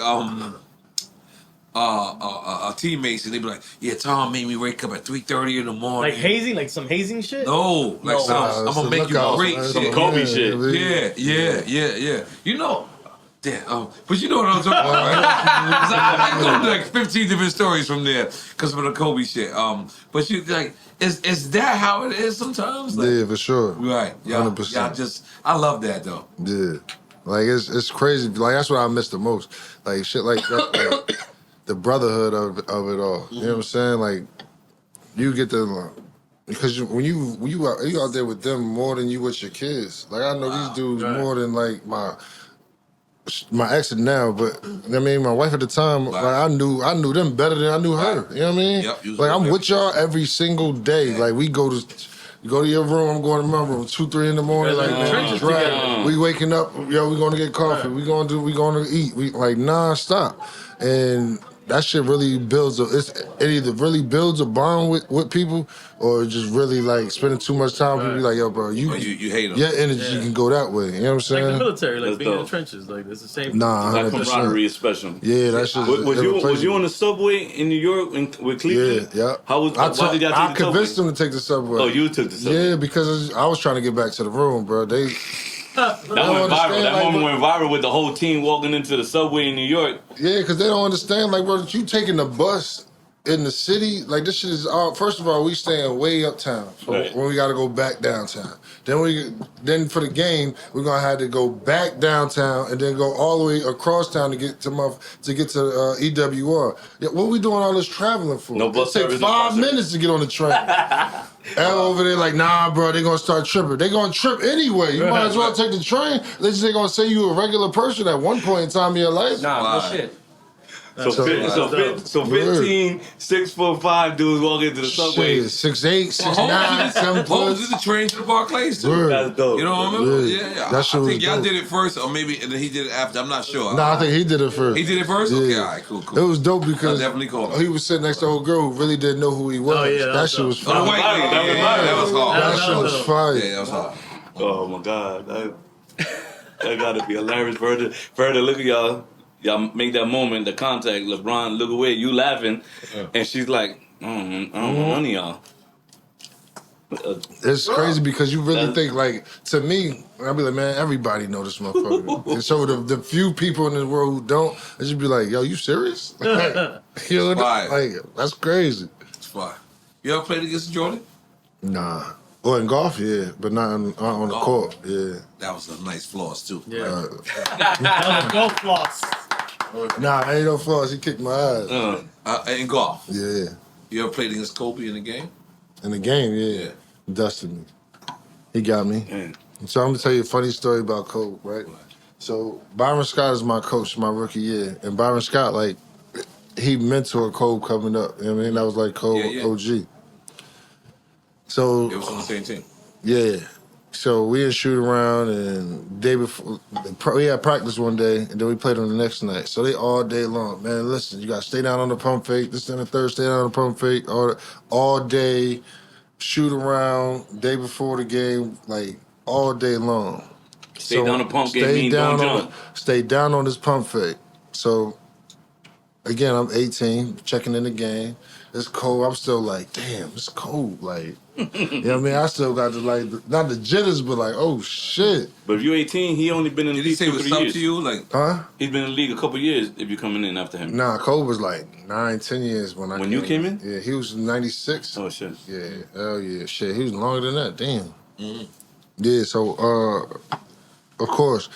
teammates, and they be like, yeah, Tom made me wake up at 3:30 in the morning. Like hazing, like some hazing shit? No, like I'm gonna make you great shit. Some Kobe shit. Yeah. You know, damn, but you know what I'm talking about, right? 'Cause I go like 15 different stories from there because of the Kobe shit. But you like, is that how it is sometimes? Like, Yeah, for sure. right. 100%. Y'all just, I love that though. Yeah. Like, it's crazy. Like, that's what I miss the most. Like, shit like that. Like, the brotherhood of it all. You know what I'm saying? Like, you get the... Because when you out there with them more than you with your kids. Like, I know these dudes more than, like, my ex now, but I mean, my wife at the time, like, I knew them better than I knew her. You know what I mean? Yep, like, I'm with y'all every single day. Like, we go to your room, I'm going to my room, 2, 3 in the morning. Like, man, we waking up, yo, we going to get coffee. We going to eat. We like non-stop. And that shit really builds it either really builds a bond with people, or just really like spending too much time with people. Be like, yo, bro, you hate them. Your energy can go that way. You know what I'm saying? Like the military, like That's being in dope. the trenches, like it's the same. Nah, That 100%. camaraderie is special. Yeah, that's just Was you on the subway in New York with Cleveland? Yeah. How was? Why did y'all I take the convinced subway? them to take the subway. Oh, you took the subway. Yeah, because I was trying to get back to the room, bro. That went viral. That moment went viral with the whole team walking into the subway in New York. Yeah, because they don't understand. Like, bro, you taking the bus in the city, like, this shit is all. First of all, we staying way uptown, so when we got to go back downtown. Then for the game, we're gonna have to go back downtown and then go all the way across town to get to EWR. Yeah, what we doing all this traveling for? No bus It take service, 5 minutes to get on the train. And over there, like, nah, bro, they gonna start tripping. They gonna trip anyway. You might as well take the train. They gonna say you a regular person at one point in time in your life. Nah, no shit. So 15, 6'5" dudes walking into the subway. 6'8", 6'9", 7 What was it, the train to the Barclays too? Word. That's dope. You know what I remember? Yeah. Yeah. That shit I was think y'all dope. did it first, or maybe and then he did it after. I'm not sure. Nah, I think he did it first. He did it first? Yeah. Okay, all right, cool. It was dope because I'll definitely call him. he was sitting next to a old girl who really didn't know who he was. Oh, yeah, that that shit was was Oh, fire. the white lady. That was hard. That shit was fire. Yeah, that was hard. Oh my God, that gotta be hilarious. Further, look at y'all. Y'all make that moment, the contact. LeBron, look away. You laughing, and she's like, I don't want none of y'all. It's crazy because you really think, like, to me, I'd be like, man, everybody know this motherfucker. And so the few people in this world who don't, they just be like, yo, you serious? Like, you know, like, that's crazy. It's fire. You ever played against Jordan? Nah. Well, in golf, yeah, but not on the court, yeah. That was a nice floss too. Yeah. That was golf floss. Nah, ain't no floss. He kicked my ass. In golf? Yeah. You ever played against Kobe in the game? In the game, yeah. Dusted me. He got me. So I'm going to tell you a funny story about Kobe, right? So Byron Scott is my coach my rookie year. And Byron Scott, like, he mentored Kobe coming up. You know what I mean? That was like Kobe OG. So it was on the same team. Yeah. So we didn't shoot around, and day before we had practice one day, and then we played on the next night. So they all day long, man. Listen, you gotta stay down on the pump fake. This and the third, stay down on the pump fake all day. Shoot around day before the game, like all day long. Stay down the pump game, mean don't jump. Stay down on this pump fake. So again, I'm 18, checking in the game. It's cold. I'm still like, damn, it's cold. Like, you know what I mean? I still got the, like, not the jitters, but like, oh, shit. But if you're 18, he only been in the league for 3 years. To you? Like, huh? He's been in the league a couple years if you're coming in after him. Nah, Cole was like 9, 10 years when I When you came in? Yeah, he was 96. Oh, shit. Yeah, hell yeah. Shit, he was longer than that. Damn. Mm-hmm. Yeah, so, of course,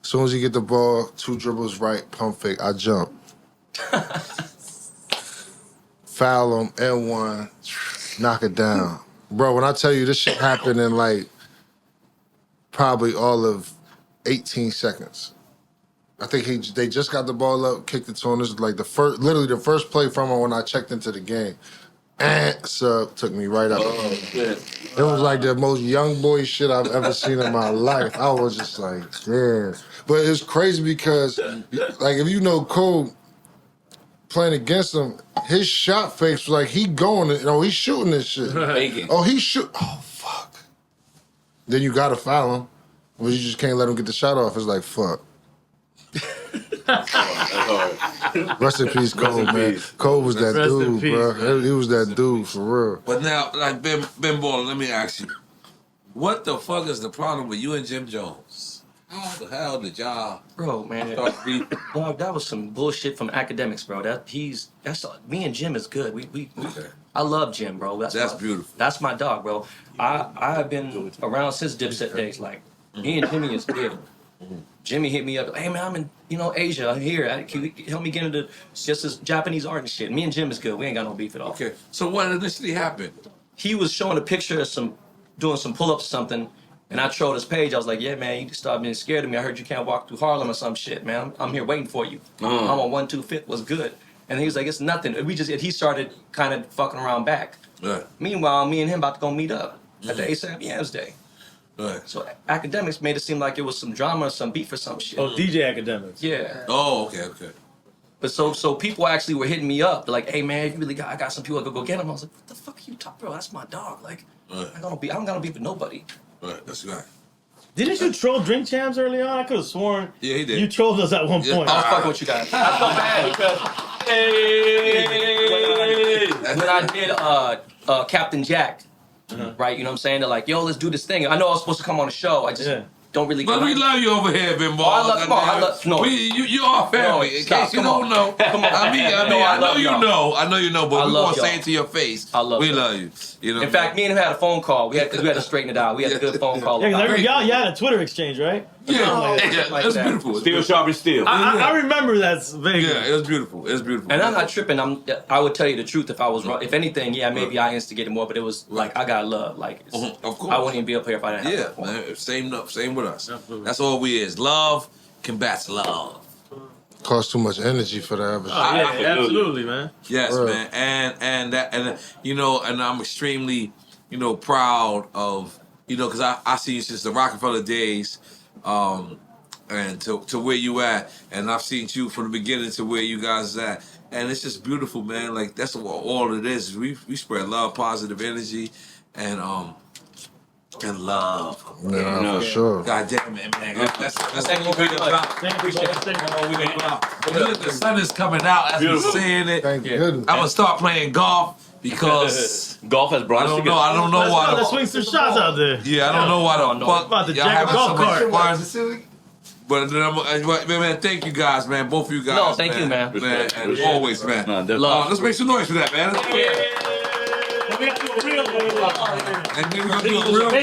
as soon as you get the ball, 2 dribbles right, pump fake, I jump. Foul him, N1, knock it down. Bro, when I tell you this shit happened in like probably all of 18 seconds. I think they just got the ball up, kicked it to him. This is like literally the first play from him when I checked into the game. And sub took me right up. Oh, shit. It was like the most young boy shit I've ever seen in my life. I was just like, damn. But it's crazy because, like, if you know Cole, playing against him, his shot face was like he going, he's shooting this shit. Oh, he shoot. Oh, fuck. Then you gotta foul him, but you just can't let him get the shot off. It's like, fuck. Rest in peace, Cole, man. Cole was that dude, bro. He was that dude for real. But now, like Ben Baller, let me ask you, what the fuck is the problem with you and Jim Jones? How the hell did y'all, bro, man? Dog, that was some bullshit from academics, bro. Me and Jim is good. We I love Jim, bro. That's beautiful. That's my dog, bro. I have been around since Dipset days. Like, me and Jimmy is good. Jimmy hit me up. Hey man, I'm in Asia. I'm here. Can you help me get into just this Japanese art and shit? Me and Jim is good. We ain't got no beef at all. Okay. So what initially happened? He was showing a picture of doing some pull-ups or something. And I trolled his page. I was like, yeah, man, you stop being scared of me. I heard you can't walk through Harlem or some shit, man. I'm here waiting for you. I'm on 125th. What's good? And he was like, it's nothing. He started kind of fucking around back. Right. Meanwhile, me and him about to go meet up at the ASAP Yams Day. Right. So academics made it seem like it was some drama or some beef or some shit. Oh, DJ academics. Yeah. Oh, okay. But so people actually were hitting me up like, hey man, you really I got some people that go get him. I was like, what the fuck are you talking, bro? That's my dog. Like, I'm gonna beef with nobody. Right, that's right. Didn't you troll Drink Champs early on? I could have sworn. Yeah, he did. You trolled us at one point. I was fucking with you guys. I felt bad because when I did Captain Jack, right? You know what I'm saying? They're like, yo, let's do this thing. I know I was supposed to come on the show. I just don't really. But we love you over here, Ben Ball. You are family. In case you don't know, I know you know, but we won't say it to your face. We love you. You know. In fact, me and him had a phone call. We had to straighten it out. We had a good phone call. Yeah, y'all had a Twitter exchange, right? Yeah, that's beautiful. Steel sharp as steel. I remember that. Yeah, it was beautiful. And I'm not tripping. I would tell you the truth if I was wrong. If anything, maybe I instigated more, but it was like I got love. Like, of course, I wouldn't even be up here if I didn't have man. Same with us. That's all we is. Love combats love. Costs too much energy for that. Absolutely, man. Yes, man. And I'm extremely, proud of, because I see you since the Rockefeller days, and to where you at, and I've seen you from the beginning to where you guys is at, and it's just beautiful, man. Like that's all it is. We spread love, positive energy, and love. Yeah, for sure. God damn it, man. That's what we're about. The sun is coming out as we're saying it. Thank goodness. I'm gonna start playing golf because golf has brought us together. I don't know why. Let's swing some shots out there. Yeah, I don't know why the fuck about to y'all jack a having so golf much cart. fun. But man, thank you guys, man. Both of you guys. No, thank you, man. And always, man. Let's make some noise for that, man. We got to do a real one. And then we're gonna do a real one.